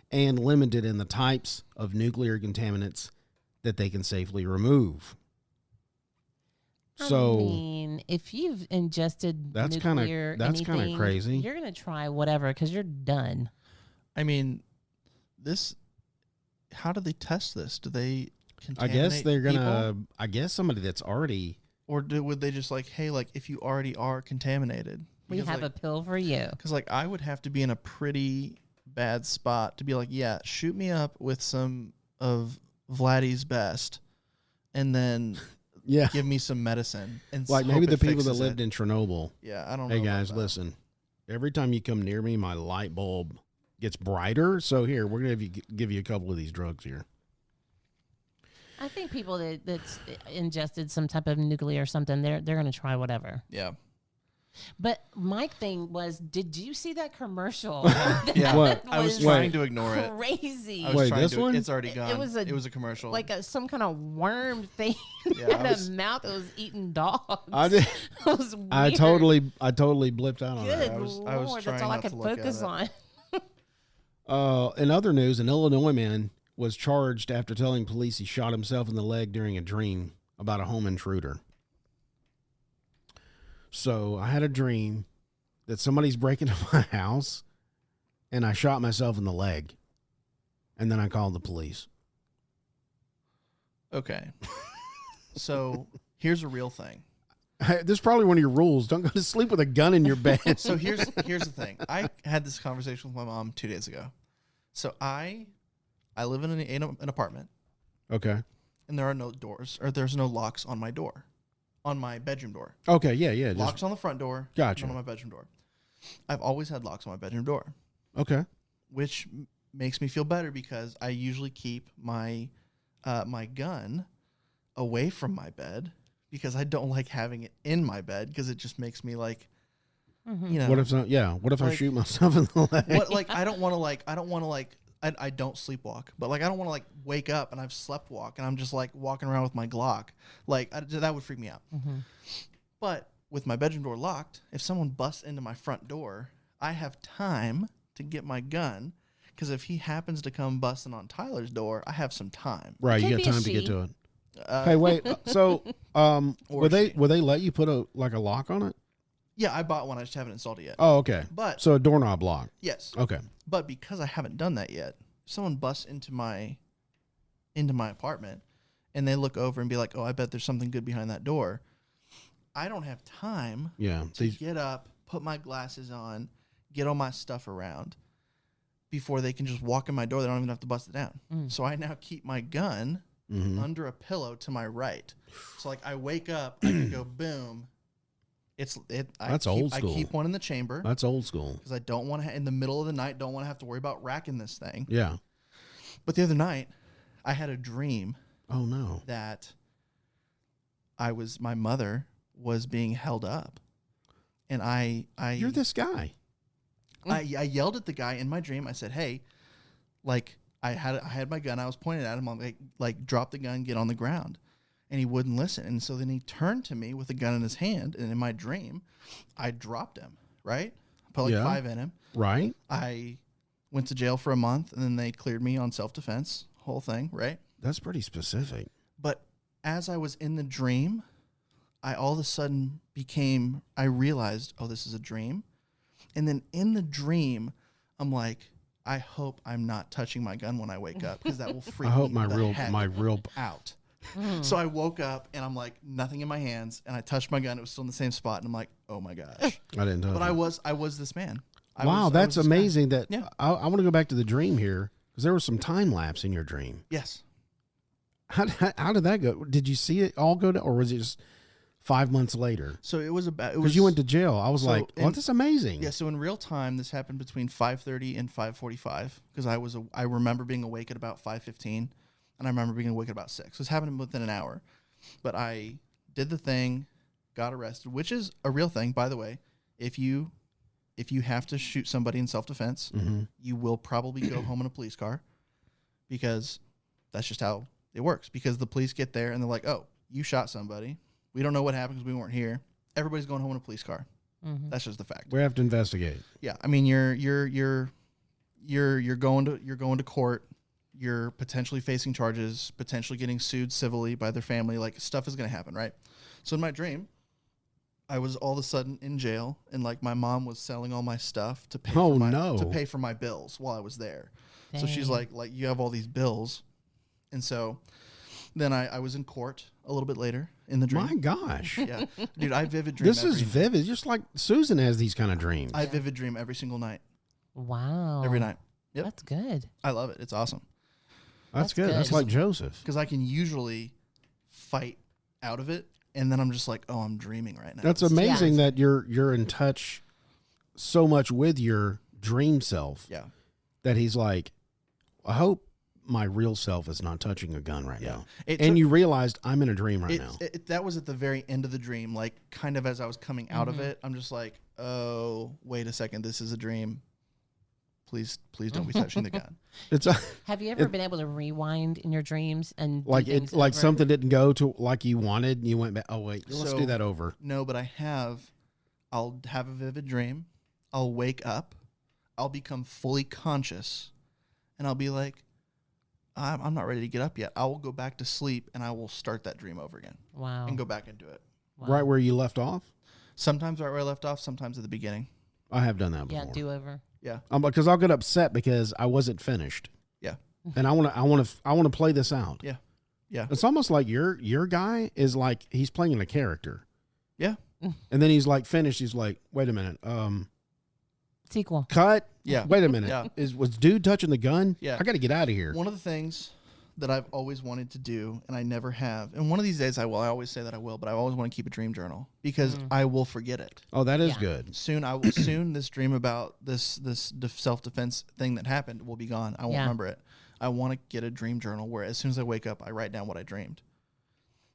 and limited in the types of nuclear contaminants that they can safely remove. So, I mean, if you've ingested that's nuclear kind of crazy. You're going to try whatever because you're done. I mean, how do they test this? Do they I guess they're going to, people? I guess somebody that's already. Or would they just like, hey, like if you already are contaminated? We have a pill for you. Because like I would have to be in a pretty bad spot to be like, yeah, shoot me up with some of Vladdy's best, and then give me some medicine. And like maybe the people that lived in Chernobyl. Yeah, I don't know. Hey guys, listen. Every time you come near me, my light bulb gets brighter. So here, we're gonna give you a couple of these drugs here. I think people that's ingested some type of nuclear or something, they're going to try whatever. Yeah. But my thing was, did you see that commercial? Yeah. What? I was trying to ignore it. Crazy. Wait, this one? It's already gone. It was a commercial. Like some kind of worm thing Yeah, in a mouth that was eating dogs. It was weird. I totally blipped out on Good that. I was Lord, that's trying all I not could to look at focus it. on. In other news, an Illinois man was charged after telling police he shot himself in the leg during a dream about a home intruder. So I had a dream that somebody's breaking into my house, and I shot myself in the leg, and then I called the police. Okay. So here's a real thing. This is probably one of your rules. Don't go to sleep with a gun in your bed. So here's the thing. I had this conversation with my mom 2 days ago. So I live in an apartment. Okay. And there are no doors, or there's no locks on my door, on my bedroom door. Okay, yeah. Locks on the front door. Gotcha. Not on my bedroom door. I've always had locks on my bedroom door, Okay. which makes me feel better because I usually keep my my gun away from my bed because I don't like having it in my bed because it just makes me like, you know. What if I shoot myself in the leg? What, like I don't want to I don't sleepwalk, but like I don't want to like wake up and I've slept walk and I'm just like walking around with my Glock. Like that would freak me out. Mm-hmm. But with my bedroom door locked, if someone busts into my front door, I have time to get my gun. Because if he happens to come busting on Tyler's door, I have some time. Right, you Could got be a time to get she. to it. Hey, wait. So, would they let you put a lock on it? Yeah, I bought one. I just haven't installed it yet. Oh, okay. But so a doorknob lock. yes. Okay. But because I haven't done that yet, if someone busts into my apartment and they look over and be like, "Oh, I bet there's something good behind that door." I don't have time to get up, put my glasses on, get all my stuff around before they can just walk in my door. They don't even have to bust it down. So I now keep my gun under a pillow to my right. So like I wake up, I can go boom. That's old school. I keep one in the chamber. That's old school. Because I don't want to, in the middle of the night, don't want to have to worry about racking this thing. Yeah. But the other night, I had a dream. Oh no. That my mother was being held up, and You're this guy. I yelled at the guy in my dream. I said, "Hey, like I had my gun. I was pointing at him. I'm like drop the gun, get on the ground." And he wouldn't listen. And so then he turned to me with a gun in his hand. And in my dream, I dropped him, right? Put like 5 in him. Right. I went to jail for a month, and then they cleared me on self-defense, whole thing, right? That's pretty specific. But as I was in the dream, I all of a sudden I realized, oh, this is a dream. And then in the dream, I'm like, I hope I'm not touching my gun when I wake up because that will freak me I hope my real out. So I woke up and I'm like, nothing in my hands, and I touched my gun. It was still in the same spot, and I'm like, oh my gosh. I didn't know. But that. I was this man. Wow, that's amazing. That Yeah. I want to go back to the dream here because there was some time lapse in your dream. Yes. How did that go? Did you see it all go to, or was it just 5 months later? So it was about, Because you went to jail. I was so like, well, that's amazing. Yeah, so in real time, this happened between 5:30 and 5:45 because I remember being awake at about 5:15, and I remember being awake at about 6. So it's happening within an hour. But I did the thing, got arrested, which is a real thing, by the way. If you have to shoot somebody in self-defense, you will probably go home in a police car because that's just how it works. Because the police get there and they're like, oh, you shot somebody. We don't know what happened because we weren't here. Everybody's going home in a police car. That's just the fact. We have to investigate. Yeah, I mean, you're going to court. You're potentially facing charges, potentially getting sued civilly by their family. Like, stuff is going to happen, right? So in my dream, I was all of a sudden in jail, and like my mom was selling all my stuff to pay to pay for my bills while I was there. Dang. So she's like you have all these bills, and so then I was in court a little bit later in the dream. My gosh. Yeah, dude, I vivid dream. This is vivid. Just like Susan has these kind of dreams. I vivid dream every single night. Wow. Every night. Yep. That's good. I love it. It's awesome That's good. good. That's like Joseph. because I can usually fight out of it, and then I'm just like, oh, I'm dreaming right now. That's This is- amazing that you're in touch so much with your dream self Yeah. that he's like, I hope my real self is not touching a gun right now. It And took- you realized I'm in a dream right now. That was at the very end of the dream, like kind of as I was coming out of it. I'm just like, oh, wait a second, this is a dream. Please don't be touching the gun. It's Have you ever been able to rewind in your dreams and do like things it like over? something didn't go to like you wanted, and you went back. Oh wait, let's So- do that over. No, but I'll have a vivid dream. I'll wake up. I'll become fully conscious, and I'll be like, I'm not ready to get up yet. I will go back to sleep, and I will start that dream over again Wow. and go back into it. Wow. Right where you left off. Sometimes right where I left off. Sometimes at the beginning. I have done that before. Yeah, do over. Yeah. Because I'll get upset because I wasn't finished, Yeah. and I want to play this out. Yeah. Yeah. It's almost like your guy is like he's playing a character, Yeah. and then he's like finished. He's like, wait a minute, Sequel. cut. Yeah. Wait a minute. Yeah. Was dude touching the gun? Yeah. I got to get out of here. One of the things that I've always wanted to do, and I never have, and one of these days I will. I always say that I will, but I always want to keep a dream journal because I will forget it. Oh, that is Yeah. good. Soon this dream about this self-defense thing that happened will be gone. I won't Yeah. remember it. I want to get a dream journal where as soon as I wake up, I write down what I dreamed,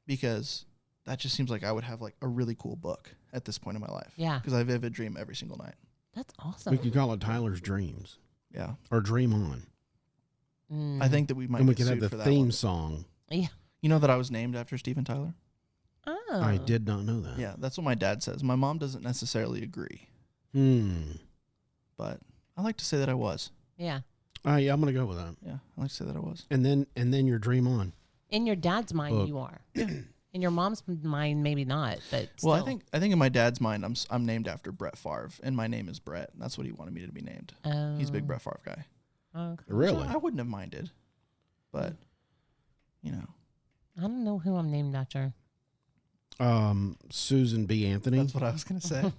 because that just seems like I would have like a really cool book at this point in my life. Yeah. Because I vivid dream every single night. That's We awesome. could call it Tyler's Dreams Yeah. or Dream On, I think that we might and we get could have sued the for that theme one. song. Yeah. You know that I was named after Steven Tyler? Oh. I did not know that. Yeah, that's what my dad says. My mom doesn't necessarily agree, Hmm. but I like to say that I was. Yeah. Yeah, I'm gonna go with that. Yeah, I like to say that I was. And then your Dream On. In your dad's mind, Book. you are. In your mom's mind, maybe not. But Well, still. I think in my dad's mind, I'm named after Brett Favre, and my name is Brett. And that's what he wanted me to be named. He's a big Brett Favre guy. Okay. Really? I wouldn't have minded, but you know, I don't know who I'm named after. Susan B. Anthony, that's what I was gonna say.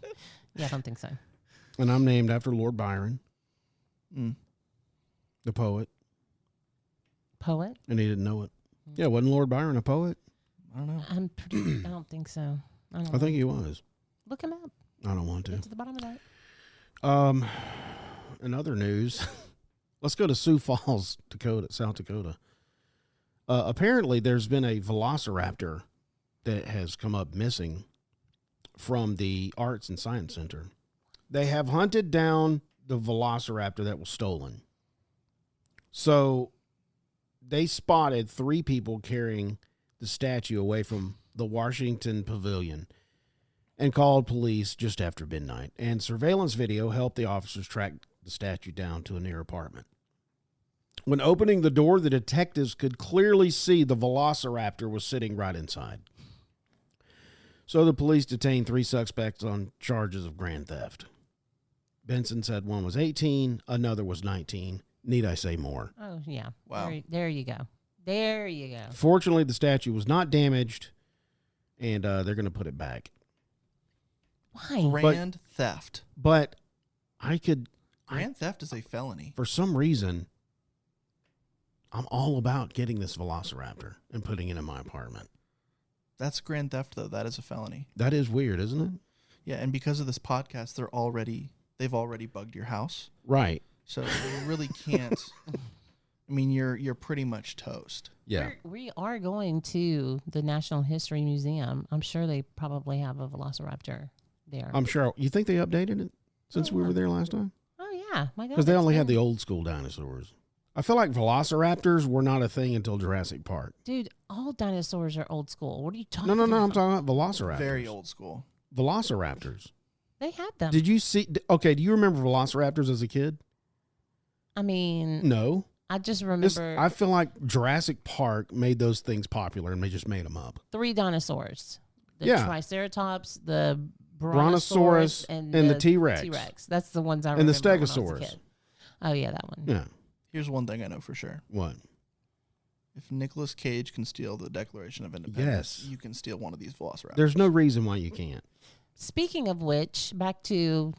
Yeah, I don't think so. and I'm named after Lord Byron, Mm. the poet, Poet? and he didn't know it. Yeah, wasn't Lord Byron a poet? I don't know. I'm pretty. I don't think so. I don't I know. think he was. Look him up. I don't want to. Get to the bottom of that. In other news, let's go to Sioux Falls, South Dakota. Apparently, there's been a velociraptor that has come up missing from the Arts and Science Center. They have hunted down the velociraptor that was stolen. So they spotted 3 people carrying the statue away from the Washington Pavilion and called police just after midnight. And surveillance video helped the officers track the statue down to a near apartment. When opening the door, the detectives could clearly see the velociraptor was sitting right inside. So the police detained 3 suspects on charges of grand theft. Benson said one was 18, another was 19. Need I say more? Oh, yeah. Wow. There you go. There you go. Fortunately, the statue was not damaged, and they're going to put it back. Why? Grand theft. But Grand theft is a felony. for some reason, I'm all about getting this Velociraptor and putting it in my apartment. That's grand theft, though. That is a felony. That is weird, isn't it? Yeah, and because of this podcast, they've already bugged your house. Right. So you really can't. I mean, you're pretty much toast. Yeah. We are going to the National History Museum. I'm sure they probably have a Velociraptor there. I'm sure. You think they updated it since we were there last time? Oh, yeah. My God. Because they that's only had good. the old school dinosaurs. I feel like Velociraptors were not a thing until Jurassic Park. Dude, all dinosaurs are old school. What are you talking No, about? I'm talking about Velociraptors. Very old school. Velociraptors. They had them. Did you see? Okay, do you remember Velociraptors as a kid? I mean, No. I just remember I feel like Jurassic Park made those things popular and they just made them up. 3 dinosaurs. The Yeah. Triceratops, the Brontosaurus, and the T-Rex. T-Rex. That's the ones I And the remember when I was a Stegosaurus. kid. Oh, yeah, that one. Yeah. Here's one thing I know for sure. What? If Nicolas Cage can steal the Declaration of Independence, Yes. you can steal one of these Velociraptors. There's no reason why you can't. Speaking of which, back to,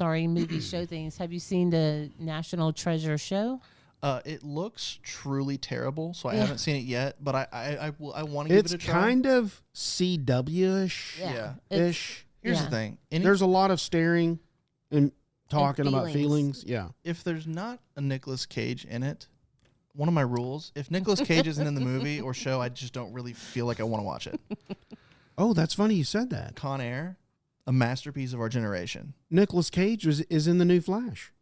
movie show things. Have you seen the National Treasure show? It looks truly terrible, so I Yeah. haven't seen it yet. But I want to give It's it a try. kind of CW-ish. Yeah. Ish. Here's Yeah. the thing. There's a lot of staring and talking about feelings. feelings. Yeah. If there's not a Nicolas Cage in it, one of my rules: if Nicolas Cage isn't in the movie or show, I just don't really feel like I want to watch it. Oh, that's funny you said that. Con Air, a masterpiece of our generation. Nicolas Cage is in the new Flash.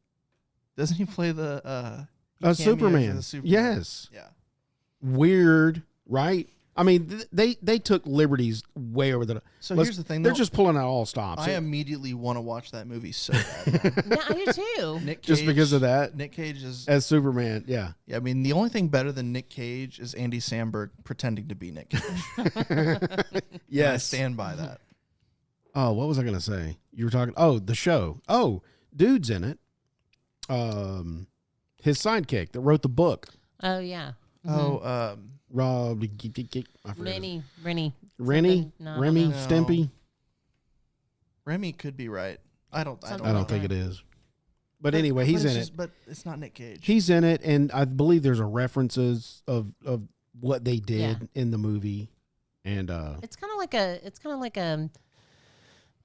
Doesn't he play the he cameos Superman. as Superman? Yes. Yeah. Weird, right? I mean, they took liberties way over the. So here's the thing, They're though. just pulling out all stops. I immediately want to watch that movie so bad. Yeah, I do too. Nick Cage, Just because of that? Nick Cage is. as Superman. Yeah. Yeah, I mean, the only thing better than Nick Cage is Andy Samberg pretending to be Nick Cage. And I Yes. stand by that. Oh, what was I going to say? You were talking. Oh, the show. Oh, dude's in it. His sidekick that wrote the book. Oh, yeah. Oh, Rob. I forget his- Rennie. Rennie. Something. No, I don't Remy. know. Stimpy. Remy could be right. I don't Something I know. don't think it is. But anyway, he's it's in just- it. But it's not Nick Cage. He's in it, and I believe there's a references of what they did in the movie, and It's kind of like a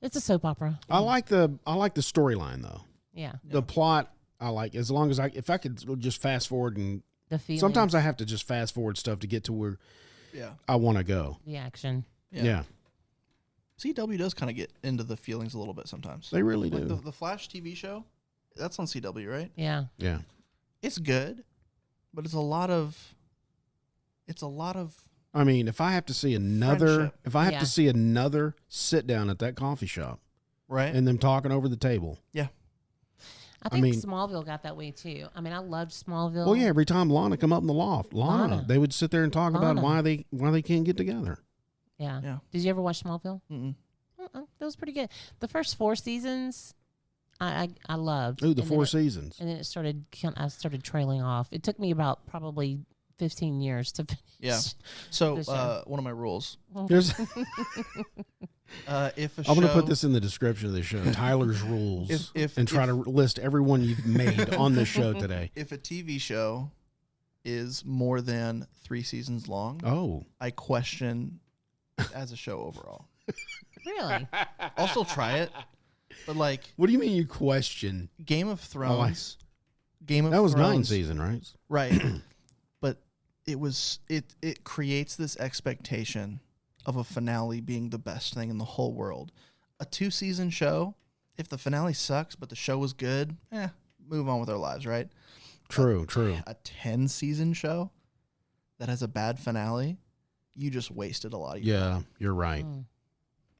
it's a soap opera. I like the storyline though. Yeah. The plot I like, as long as if I could just fast forward, and The feeling. sometimes I have to just fast forward stuff to get to where yeah. I want to go. The action. Yeah, CW does kind of get into the feelings a little bit sometimes. they really Like do. the Flash TV show, that's on CW, right? Yeah. Yeah, It's good, but it's a lot of. I mean, if I have to see another, Friendship. Yeah. to see another sit down at that coffee shop Right. and them talking over the table. I think mean- Smallville got that way too. I mean, I loved Smallville. Well, yeah, every time Lana come up in the loft, Lana. They would sit there and talk about Lana. why they can't get together. Yeah. Yeah. Did you ever watch Smallville? Mm-mm. That was pretty good. The first 4 seasons, I loved. Ooh, the And then 4 it- seasons. And then I started trailing off. It took me about probably 15 years to finish. Yeah. So the show. one of my rules: There's, if a show, I'm going to put this in the description of the show, Tyler's rules, If- and try to list everyone you've made on this show today. if a TV show is more than 3 seasons long, Oh, I question it as a show overall. Really? I'll still try it, but like what do you mean you question? Game of Thrones, Game of That was 9 Thrones, season, right? right? But it creates this expectation of a finale being the best thing in the whole world. A 2-season show, if the finale sucks but the show was good, move on with our lives, right? True. A 10-season show that has a bad finale, you just wasted a lot of your Yeah, you're right.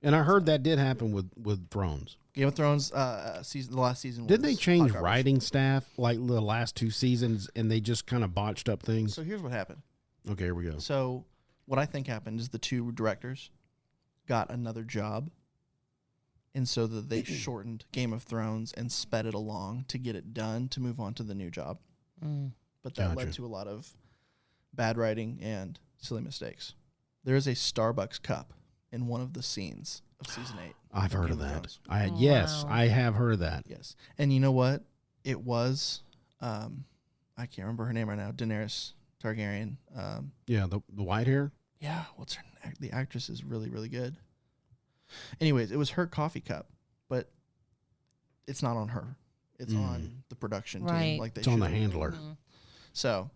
And I heard that did happen with Thrones. Game of Thrones the last season was Did they change hot garbage. writing staff like the last 2 seasons, and they just kind of botched up things? So here's what happened. Okay, here we go. So what I think happened is the 2 directors got another job, and so that they shortened Game of Thrones and sped it along to get it done to move on to the new job. But that led Gotcha. to a lot of bad writing and silly mistakes. There is a Starbucks cup in one of the scenes of season 8. I've heard of Game that. Thrones. Yes, Wow. I have heard of that. Yes. And you know what? It was, I can't remember her name right now, Daenerys Targaryen. Yeah, the white hair. Yeah, what's her name? The actress is really, really good. Anyways, it was her coffee cup, but it's not on her. It's on the production team. Right. Like they It's on the should've. handler. So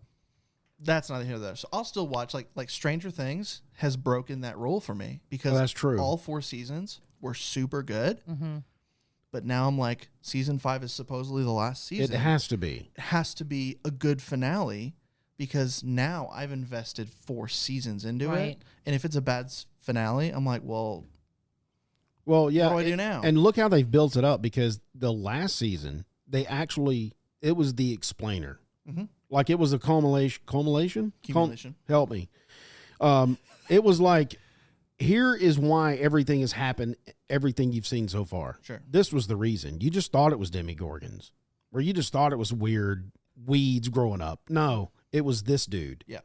that's neither here nor there. So I'll still watch. Like Stranger Things has broken that rule for me because that's true. all 4 seasons were super good. Mm-hmm. But now I'm like, season 5 is supposedly the last season. It has to be. It has to be a good finale because now I've invested 4 seasons into Right. it. And if it's a bad finale, I'm like, well, Yeah. what do I do now? And look how they've built it up because the last season, it was the explainer. Mhm. Like it was a culmination? Accumulation. Help me. It was like, here is why everything has happened, everything you've seen so far. Sure. This was the reason. You just thought it was Demogorgons, or you just thought it was weird weeds growing up. No, it was this dude. Yeah.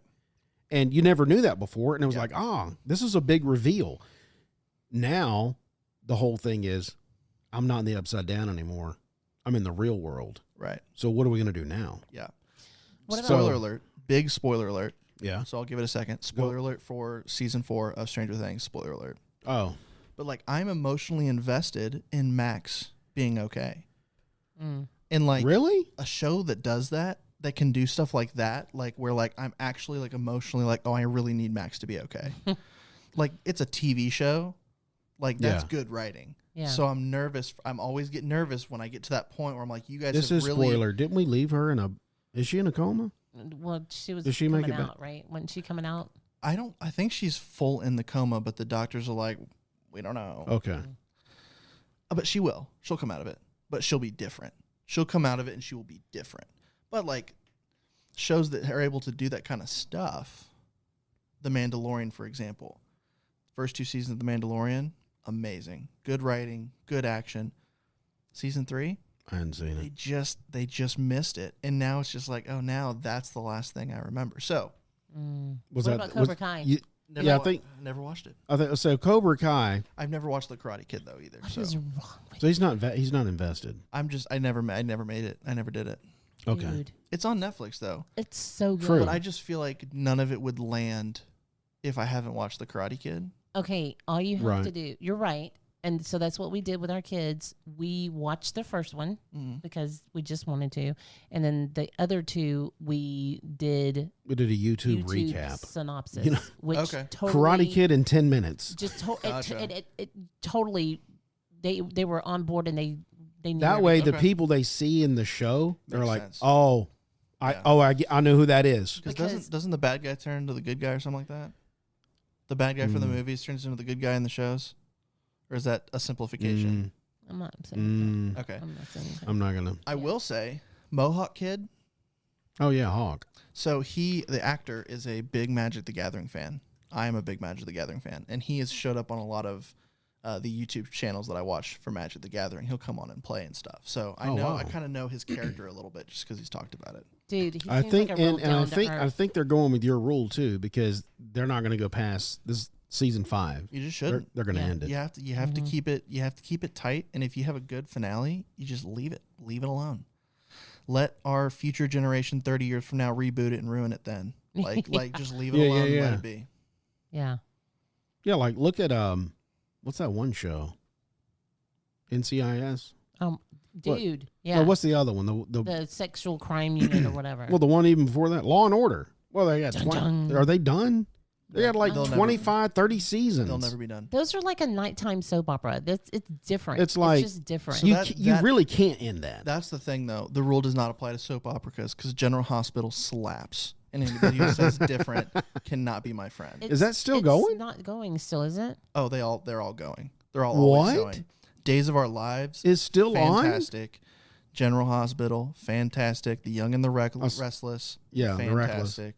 And you never knew that before. And it was Yeah. like, this is a big reveal. Now, the whole thing is, I'm not in the upside down anymore. I'm in the real world. Right. So what are we going to do now? Yeah. What about Spoiler alert. Big spoiler alert. Yeah. So I'll give it a second. Spoiler alert for season 4 of Stranger Things. Spoiler alert. Oh, But like, I'm emotionally invested in Max being okay. Mm. And like really? a show that does that can do stuff like that, like where like I'm actually like emotionally like, oh, I really need Max to be okay. Like it's a TV show. Like that's Yeah. good writing. Yeah. So I'm nervous. I'm always get nervous when I get to that point where I'm like, you guys This have is really spoiler. Didn't we leave her is she in a coma? Well, she was Does she make coming it back? out, right? Wasn't she coming out? I think she's full in the coma, but the doctors are like, we don't know. Okay. But she will. She'll come out of it. But she'll be different. She'll come out of it and she will be different. But like shows that are able to do that kind of stuff, The Mandalorian, for example. First 2 seasons of The Mandalorian, amazing. Good writing, good action. Season 3, I hadn't seen they it. just missed it. And now it's just like, oh, now that's the last thing I remember. So Was What that about Cobra Kai? never Yeah, I think- never watched it. I think so. Cobra Kai. I've never watched The Karate Kid though either. What So is wrong with So he's not invested. I never made it. I never did it. you, Okay. dude? It's on Netflix though. It's so good. True. But I just feel like none of it would land if I haven't watched The Karate Kid. Okay, all you have Right. to do, you're right. And so that's what we did with our kids. We watched the first one because we just wanted to. And then the other 2, we did We did a YouTube recap. synopsis, You know- which Okay. totally Karate Kid in 10 minutes. just Gotcha. it totally they were on board and they knew That way, the Okay. people they see in the show, they're Makes like, sense. oh, Yeah. I know who that is. Because doesn't the bad guy turn into the good guy or something like that? The bad guy from the Mm. movies turns into the good guy in the shows? Or is that a simplification? I'm not saying that. Okay. I'm not saying that. I'm not gonna. I will say, Mohawk Kid. Oh yeah, Hawk. So the actor, is a big Magic the Gathering fan. I am a big Magic the Gathering fan. And he has showed up on a lot of the YouTube channels that I watch for Magic the Gathering. He'll come on and play and stuff. So I wow. I kind of know his character a little bit just because he's talked about it. Dude, he I seems think, like a real and I down-to-earth- think they're going with your rule too because they're not going to go past this season 5. You just They're, shouldn't. they're going to Yeah. end it. You have to keep it tight, and if you have a good finale, you just leave it alone. Let our future generation 30 years from now reboot it and ruin it then. Like just leave it Yeah, alone and yeah. let it be. Yeah. Yeah, like look at what's that one show? NCIS. Dude. Yeah. Well, what's the other one? the sexual crime unit or whatever. Well, the one even before that, Law and Order. Well, they got Dun, 20. dun. Are they done? They got like They'll never- 25, 30 seasons. They'll never be done. Those are like a nighttime soap opera. It's different. It's like- just different. So You, that- you that- really can't end that. That's the thing, though. The rule does not apply to soap operas because General Hospital slaps, and anybody who says different cannot be my friend. Is that still it's going? not going still, is it? Oh, they're all going. They're all always What? going. Days of Our Lives Is still on? fantastic. General Hospital, fantastic. The Young and the Restless, Yeah, The Reckless. fantastic.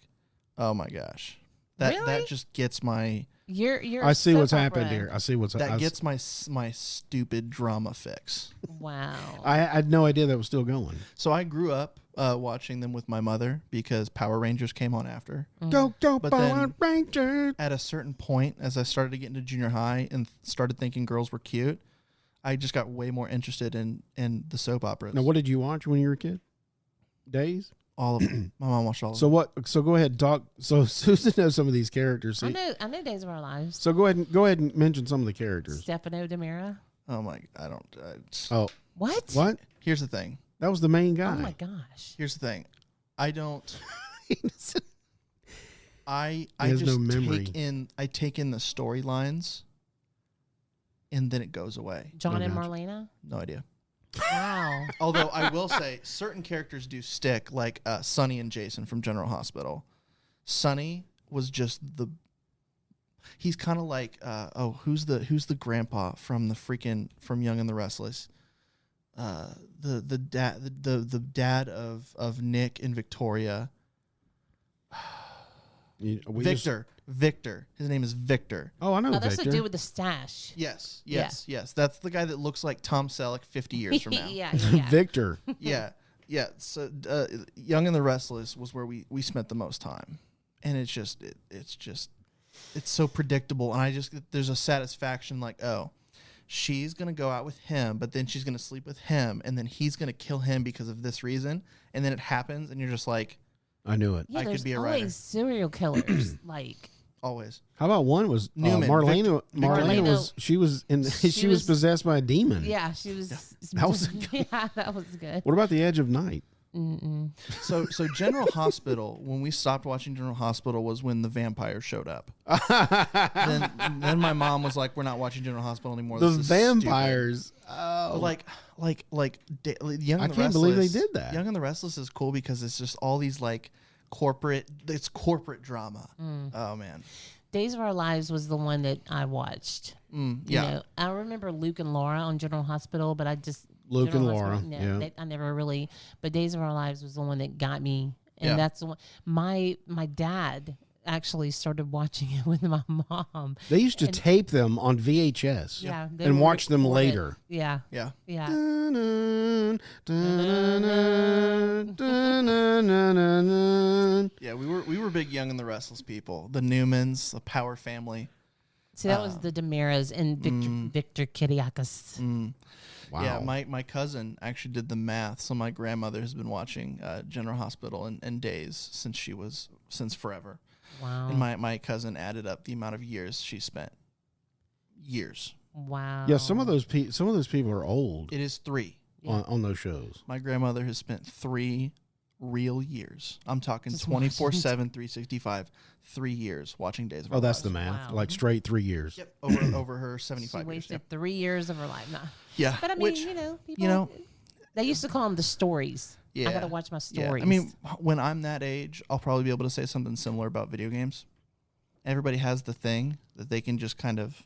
Oh my gosh, that Really? just gets my You're I see soap what's opera. happened here. I see what's that I, gets my stupid drama fix. Wow. I had no idea that was still going. So I grew up watching them with my mother because Power Rangers came on after. Go, But Power then- Rangers. At a certain point, as I started to get into junior high and started thinking girls were cute, I just got way more interested in the soap operas. Now, what did you watch when you were a kid? Days? All of them. My mom watched all of So them. what? So go ahead and talk. So Susan knows some of these characters. I know Days of Our Lives. So go ahead and mention some of the characters. Stefano DiMera. Oh my! I don't. Oh, What? what? Here's the thing. That was the main guy. Oh my gosh. Here's the thing. I don't. I has just no memory. take in the storylines, and then it goes away. John Oh, and gotcha. Marlena. No idea. Wow. Although I will say certain characters do stick, like Sonny and Jason from General Hospital. Sonny was just he's kind of like who's the grandpa from from Young and the Restless? The dad of Nick and Victoria. Victor. His name is Victor. Oh, I know Oh, that's Victor. the dude with the stash. Yes. That's the guy that looks like Tom Selleck 50 years from now. yeah. Victor. Yeah. So Young and the Restless was where we spent the most time, and it's so predictable, and there's a satisfaction like, oh, she's gonna go out with him, but then she's gonna sleep with him, and then he's gonna kill him because of this reason, and then it happens, and you're just like, I knew it. Yeah, I could there's be a always writer. serial killers. Like, always. How about one was Newman. Marlena? Victor. Marlena was she was She was- possessed by a demon. yeah, she was. That was yeah, that was good. What about the Edge of Night? So General Hospital, when we stopped watching General Hospital was when the vampires showed up. then my mom was like, we're not watching General Hospital anymore. The This is stupid." vampires. But Oh, Young I and the can't believe they Restless- did that. Young and the Restless is cool because it's just all these like corporate drama. Oh man. Days of Our Lives was the one that I watched. You know, I remember Luke and Laura on General Hospital, but I just Luke and General Laura, Hospital, yeah. I never really. But Days of Our Lives was the one that got me, and Yeah. that's the one. My dad actually started watching it with my mom. they used to tape them on VHS. Yeah, they and would watch them record it. later. Yeah, Yeah. yeah. Dun, dun, dun, dun, dun, dun, dun, dun. Yeah, we were big Young and the Restless people. The Newmans, the Power family. See, that was the Demaras and Victor Kiriakis. Wow. Yeah, my cousin actually did the math. So my grandmother has been watching General Hospital and Days since forever. Wow. And my cousin added up the amount of years she spent. Years. Wow. Yeah, some of those people are old It is 3. on those shows. My grandmother has spent 3 real years. I'm talking Just 24/7, 365, 3 years watching Days of Our Oh, that's Lives. the math. Wow. Like straight 3 years. Yep, over her She 75 years. wasted 3 years of her life. Nah. Yeah, But I mean, which, people, they used to call them the stories. yeah, I got to watch my yeah. stories. I mean, when I'm that age, I'll probably be able to say something similar about video games. Everybody has the thing that they can just kind of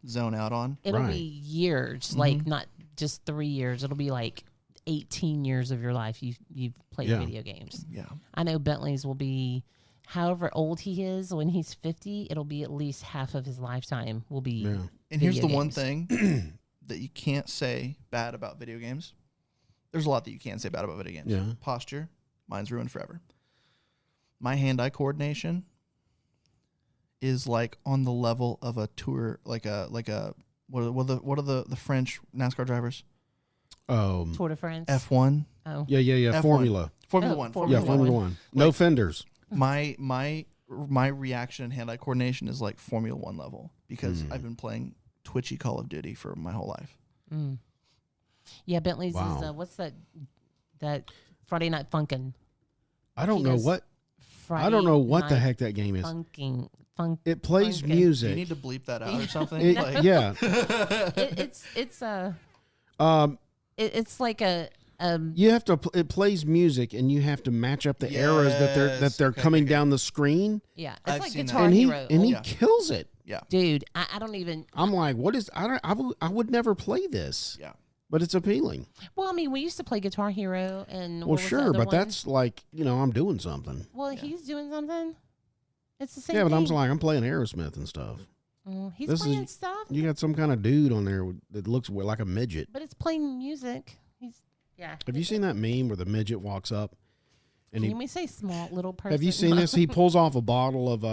zone out on. it'll Right. be years, like not just 3 years. It'll be like 18 years of your life you've played Yeah. video games. Yeah. I know Bentley's will be, however old he is, when he's 50, it'll be at least half of his lifetime will be. Yeah. And here's video the one games. thing that you can't say bad about video games. There's a lot that you can't say bad about video games. Yeah. Posture, mine's ruined forever. My hand-eye coordination is like on the level of a tour, like a what are the French NASCAR drivers? Tour de France. F1, Oh. Yeah. F1. Formula. Formula Oh, One. Formula Yeah, Formula One. No fenders. My reaction and hand-eye coordination is like Formula One level because I've been playing twitchy Call of Duty for my whole life. Yeah, Bentley's Wow. is, what's that Friday Night Funkin'? I don't He know does what. Friday I don't know what the Night heck that game is. Funk. It plays Funkin'. Do you music. need to bleep that out or something? It- yeah. It's like a You have to. It plays music, and you have to match up the arrows that Yes. they're Okay, coming okay. down the screen. yeah. It's I've like seen that. Guitar And Hero. he Yeah. kills it. Yeah. Dude, I don't even. I'm like, what is? I would never play this. Yeah. But it's appealing. Well, I mean, we used to play Guitar Hero, and Well, what was the sure, other but one? that's like I'm doing something. Well, he's doing something. It's the same. Yeah, but thing. I'm playing Aerosmith and stuff. He's this is- playing stuff, You got some kind of dude on there that looks like a midget. but it's playing music. Have Have you seen that meme where the midget walks up And Can we say small little person? have you seen this? He pulls off a bottle of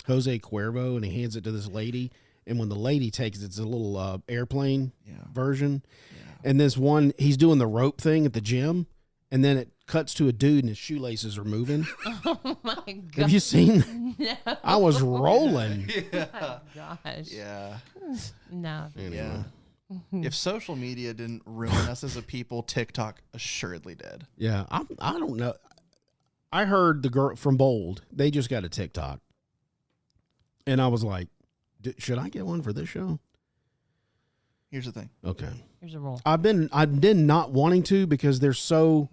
Jose Cuervo and he hands it to this lady. And when the lady takes it, it's a little airplane version. Yeah. And this one, he's doing the rope thing at the gym. And then it cuts to a dude and his shoelaces are moving. Oh, my God. Have you seen? No. I was rolling. Oh, my gosh. Yeah. No. Yeah. If social media didn't ruin us as a people, TikTok assuredly did. Yeah. I don't know. I heard the girl from Bold, they just got a TikTok. And I was like, should I get one for this show? Here's the thing. Okay. Here's a rule. I've been not wanting to because they're so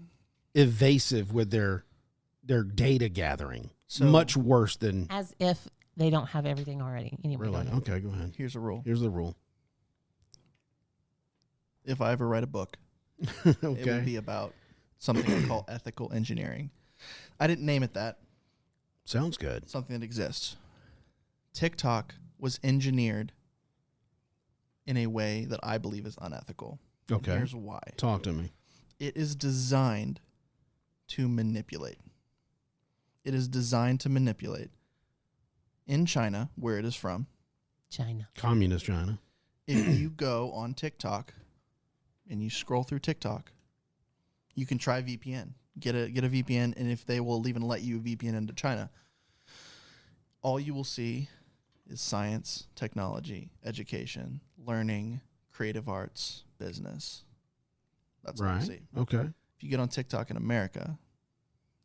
evasive with their data gathering. So- much worse than As if they don't have everything already. Anyway, really. go ahead. Okay, go ahead. Here's a rule. Here's the rule. If I ever write a book, it will Okay. be about something I call ethical engineering. I didn't name it that. Sounds good. Something that exists. TikTok was engineered in a way that I believe is unethical. And Okay. here's why. Talk to me. It is designed to manipulate. It is designed to manipulate. In China, where it is from, China. Communist China. if you go on TikTok and you scroll through TikTok, you can try VPN. Get a VPN, and if they will even let you VPN into China, all you will see is science, technology, education, learning, creative arts, business. That's all you Right. see. Okay. If you get on TikTok in America,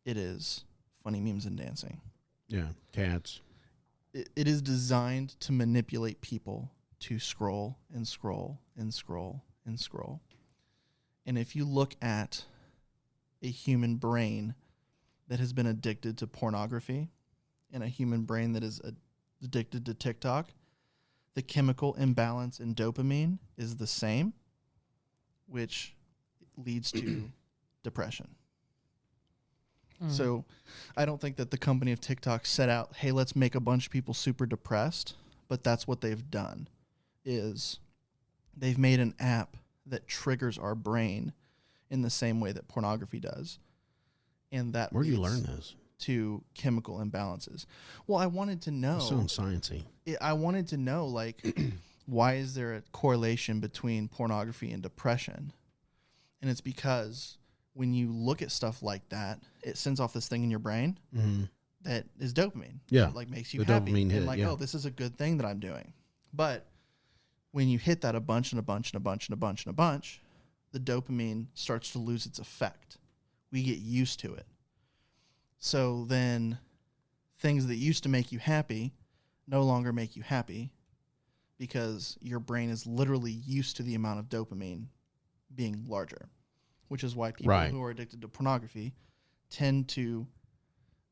it is funny memes and dancing. Yeah. Cats. It is designed to manipulate people to scroll and scroll and scroll and scroll. And if you look at a human brain that has been addicted to pornography and a human brain that is addicted to TikTok, the chemical imbalance in dopamine is the same, which leads to depression. So I don't think that the company of TikTok set out, hey, let's make a bunch of people super depressed, but that's what they've done, is they've made an app that triggers our brain in the same way that pornography does. And that Where do you leads learn this? to chemical imbalances. Well, I wanted to know. That sounds sciencey. I wanted to know, like, why is there a correlation between pornography and depression? And it's because when you look at stuff like that, it sends off this thing in your brain that is dopamine. Yeah. It, like, makes you The happy. dopamine And hit, like, yeah. oh, this is a good thing that I'm doing. But when you hit that a bunch and a bunch and a bunch and a bunch and a bunch, the dopamine starts to lose its effect. We get used to it. So then things that used to make you happy no longer make you happy because your brain is literally used to the amount of dopamine being larger, which is why people Right. who are addicted to pornography tend to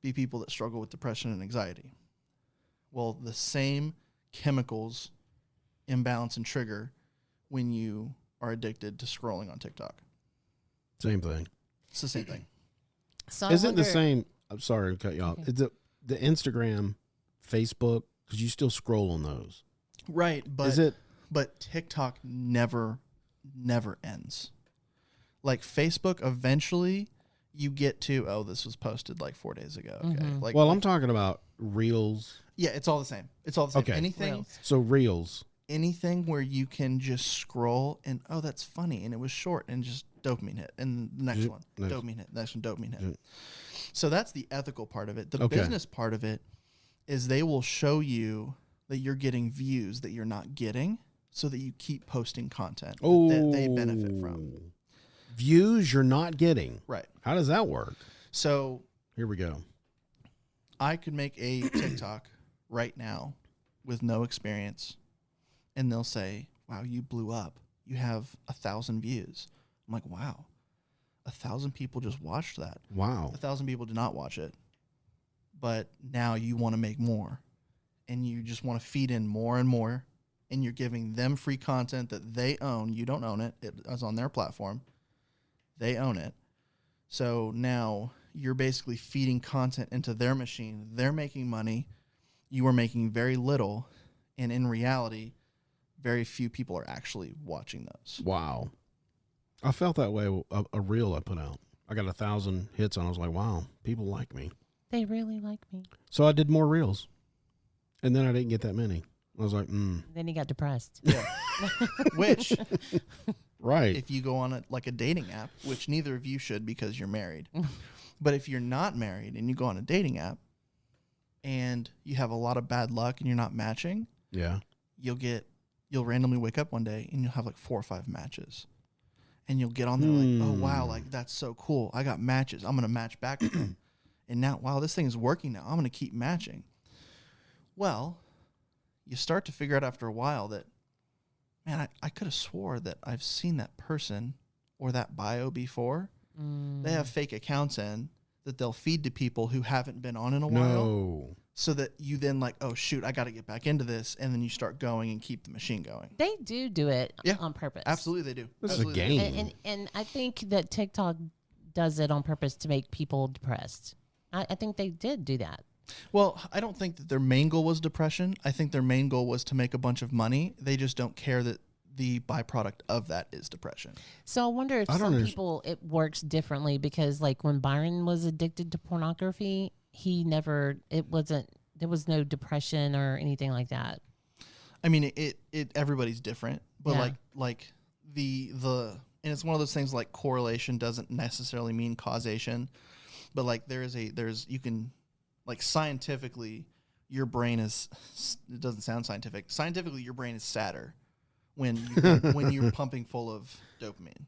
be people that struggle with depression and anxiety. Well, the same chemicals imbalance and trigger when you are addicted to scrolling on TikTok. Same thing. It's the same thing. So I Is it the wonder- same? I'm sorry to cut you off. Okay. Is the Instagram, Facebook, because you still scroll on those. Right, but Is it? but TikTok never ends. Like Facebook, eventually you get to, oh, this was posted like 4 days ago. Okay. Like, Well, I'm talking about Reels. yeah, it's all the same. It's all the same. Okay. Reels. So Reels. Anything where you can just scroll and, oh, that's funny, and it was short, and just dopamine hit, and the next Zip, one, next. dopamine hit, next one, dopamine hit. Zip. So that's the ethical part of it. The Okay. business part of it is they will show you that you're getting views that you're not getting, so that you keep posting content that they benefit from. Views you're not getting. Right. How does that work? So Here we go. I could make a TikTok right now with no experience, and they'll say, wow, you blew up. You have 1,000 views. I'm like, wow, 1,000 people just watched that. Wow. 1,000 people did not watch it, but now you want to make more, and you just want to feed in more and more, and you're giving them free content that they own. You don't own it. It's on their platform. They own it. So now you're basically feeding content into their machine. They're making money. You are making very little, and in reality, very few people are actually watching those. Wow. I felt that way a reel I put out. I got 1,000 hits on. I was like, wow, people like me. They really like me. So I did more reels, and then I didn't get that many. I was like, Then he got depressed. Yeah. Which, right. if you go on a dating app, which neither of you should because you're married, but if you're not married and you go on a dating app and you have a lot of bad luck and you're not matching, Yeah. you'll randomly wake up one day and you'll have like 4 or 5 matches. And you'll get on there like, oh, wow, like that's so cool. I got matches. I'm going to match back with them. And now, wow, this thing is working now. I'm going to keep matching. Well, you start to figure out after a while that, man, I could have swore that I've seen that person or that bio before. They have fake accounts in that they'll feed to people who haven't been on in a while. No. So that you then like, oh, shoot, I got to get back into this. And then you start going and keep the machine going. They do it on purpose. Absolutely, they do. This is a Absolutely they do. game. And I think that TikTok does it on purpose to make people depressed. I think they did do that. Well, I don't think that their main goal was depression. I think their main goal was to make a bunch of money. They just don't care that the byproduct of that is depression. So I wonder if some people, it works differently because like when Byron was addicted to pornography, there was no depression or anything like that. I mean, everybody's different, but Yeah. like the and it's one of those things like correlation doesn't necessarily mean causation, but like you can like scientifically your brain is, it doesn't sound scientific. Scientifically your brain is sadder when you're pumping full of dopamine.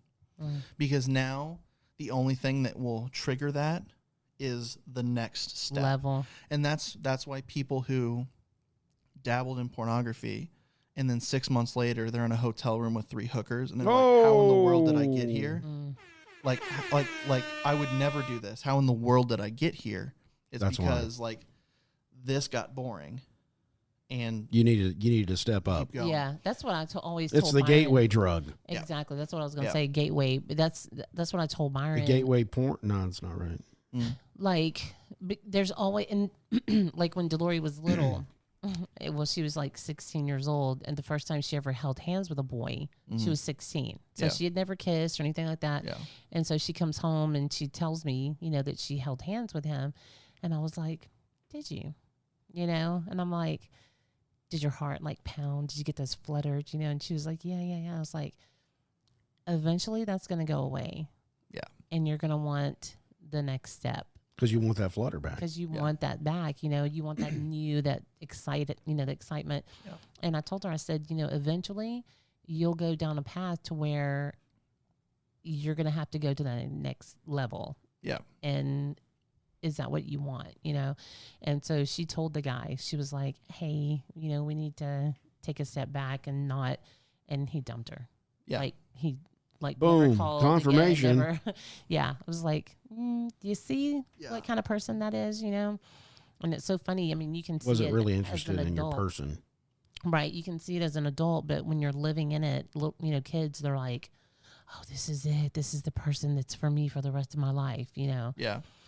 Because now the only thing that will trigger that is the next step. Level. And that's why people who dabbled in pornography and then 6 months later they're in a hotel room with 3 hookers and they're like, how in the world did I get here? Like I would never do this. How in the world did I get here? It's because like this got boring and you need to step up. Yeah, that's what I always It's told the Byron. gateway drug. Exactly. That's what I was going to say, gateway. But that's what I told Byron. The gateway porn. No, it's not right. Like there's always, and like when Delory was little, she was like 16 years old, and the first time she ever held hands with a boy, she was 16. So she had never kissed or anything like that. Yeah. And so she comes home and she tells me, that she held hands with him, and I was like, "Did you?" And I'm like, "Did your heart like pound? Did you get those fluttered?" And she was like, "Yeah." I was like, "Eventually, that's gonna go away. Yeah, and you're gonna want the next step." Because you want that flutter back. Because you want that back, you want that that excited, the excitement. Yeah. And I told her, I said, eventually you'll go down a path to where you're going to have to go to that next level. Yeah. And is that what you want, And so she told the guy, she was like, hey, we need to take a step back and he dumped her. Yeah. Boom, never called confirmation. Again, never, yeah, I was like, do you see what kind of person that is, And it's so funny. I mean, you can see wasn't it really as interested an in adult. your person, right? You can see it as an adult, but when you're living in it, kids, they're like, oh, this is it. This is the person that's for me for the rest of my life, Yeah.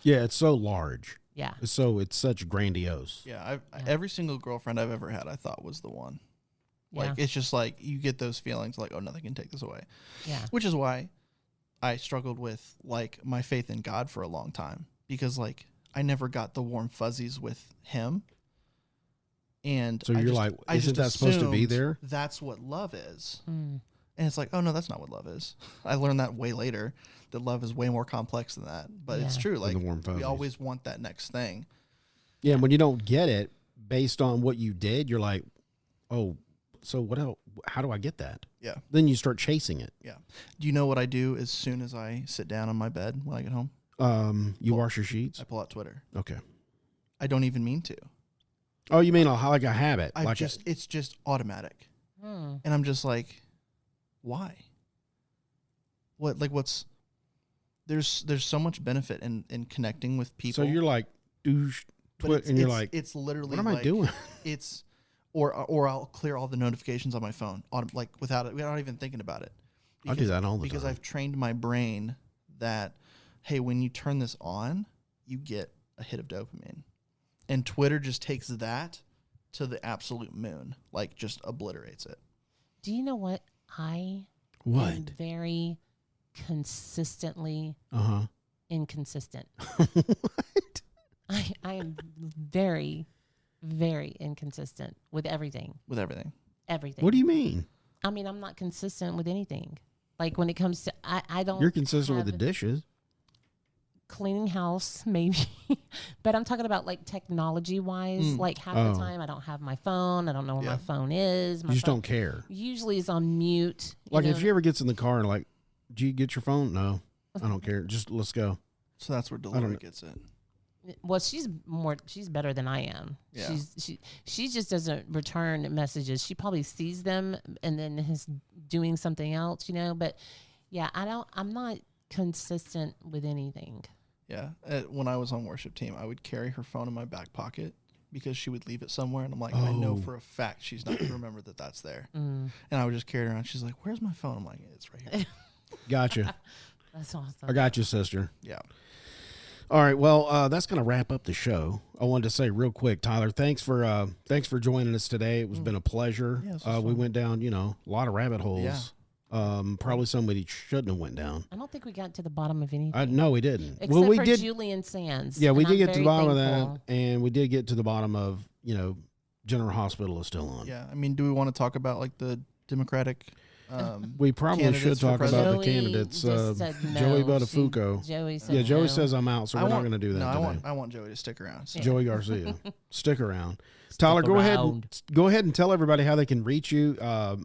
Yeah, it's so large. Yeah. It's such grandiose. Yeah, every single girlfriend I've ever had, I thought was the one. Like, it's just like, you get those feelings like, oh, nothing can take this away. Yeah. Which is why I struggled with, like, my faith in God for a long time. Because, like, I never got the warm fuzzies with him. And so you're like, isn't that supposed to be there? That's what love is. And it's like, oh, no, that's not what love is. I learned that way later, that love is way more complex than that. But it's true. Like, we always want that next thing. Yeah, and when you don't get it based on what you did, you're like, oh, so what else? How do I get that? Yeah. Then you start chasing it. Yeah. Do you know what I do as soon as I sit down on my bed when I get home? You wash your sheets? I pull out Twitter. Okay. I don't even mean to. Oh, you mean like a habit? It's just automatic. And I'm just like, why? There's so much benefit in connecting with people. So you're like, and you're like, it's literally what am I doing? It's or I'll clear all the notifications on my phone, like without even thinking about it. I do that all the time. Because I've trained my brain that, hey, when you turn this on, you get a hit of dopamine. And Twitter just takes that to the absolute moon, like just obliterates it. Do you know what? I am very consistently inconsistent. What? I am very, very inconsistent with everything. With everything. Everything. What do you mean? I mean, I'm not consistent with anything. Like when it comes to, I don't. You're consistent with have the dishes. cleaning house, maybe. But I'm talking about like technology wise. Like half the time I don't have my phone. I don't know where my phone is. My You just phone don't care. usually is on mute. Like know? if she ever gets in the car and like, do you get your phone? No, I don't care. Just let's go. So that's where delivery gets it. Well, she's better than I am. Yeah. She just doesn't return messages. She probably sees them and then is doing something else, you know. But yeah, I'm not consistent with anything. Yeah. When I was on worship team, I would carry her phone in my back pocket because she would leave it somewhere, and I'm like, I know for a fact she's not gonna remember that that's there. And I would just carry it around. She's like, "Where's my phone?" I'm like, "It's right here." Gotcha. That's awesome. I got you, sister. Yeah. All right. Well, that's going to wrap up the show. I wanted to say real quick, Tyler, thanks for joining us today. It was been a pleasure. Yeah, we went down, a lot of rabbit holes. Yeah. Probably somebody shouldn't have went down. I don't think we got to the bottom of anything. No, we didn't. Except we for did. Julian Sands. Yeah, we and did I'm get to the very bottom thankful. of that, and we did get to the bottom of, General Hospital is still on. Yeah. I mean, do we want to talk about like the Democratic? We probably should candidates for talk about president? the Joey candidates. just said no. Joey Buttafuoco. Joey said Yeah, Joey no. says I'm out, so we're not going to do that today. I want Joey to stick around. So. Joey Garcia, stick around. Tyler, go ahead and tell everybody how they can reach you,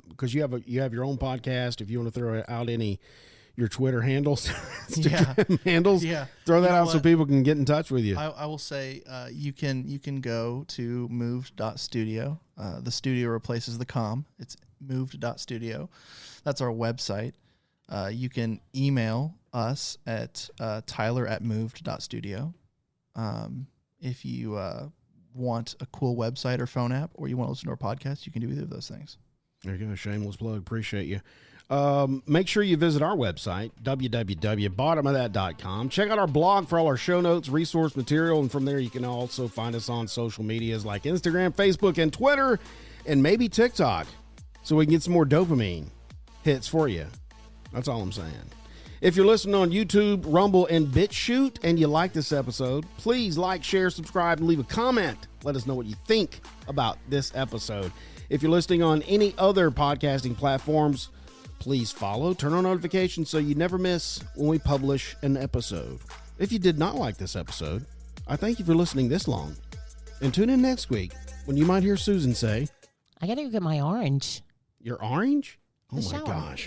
because you have your own podcast. If you want to throw out your Twitter handles, Instagram handles, throw that out so people can get in touch with you. I will say you can go to moved.studio. The studio replaces the com. It's moved.studio. That's our website. You can email us at tyler@moved.studio. If you want a cool website or phone app, or you want to listen to our podcast, you can do either of those things. There you go. Shameless plug. Appreciate you. Make sure you visit our website, www.bottomofthat.com. Check out our blog for all our show notes, resource material, and from there you can also find us on social medias like Instagram, Facebook, and Twitter, and maybe TikTok, so we can get some more dopamine hits for you. That's all I'm saying. If you're listening on YouTube, Rumble, and BitChute, and you like this episode, please like, share, subscribe, and leave a comment. Let us know what you think about this episode. If you're listening on any other podcasting platforms, please follow, turn on notifications so you never miss when we publish an episode. If you did not like this episode, I thank you for listening this long. And tune in next week when you might hear Susan say, I got to go get my orange. "Your orange? Oh my shower. gosh."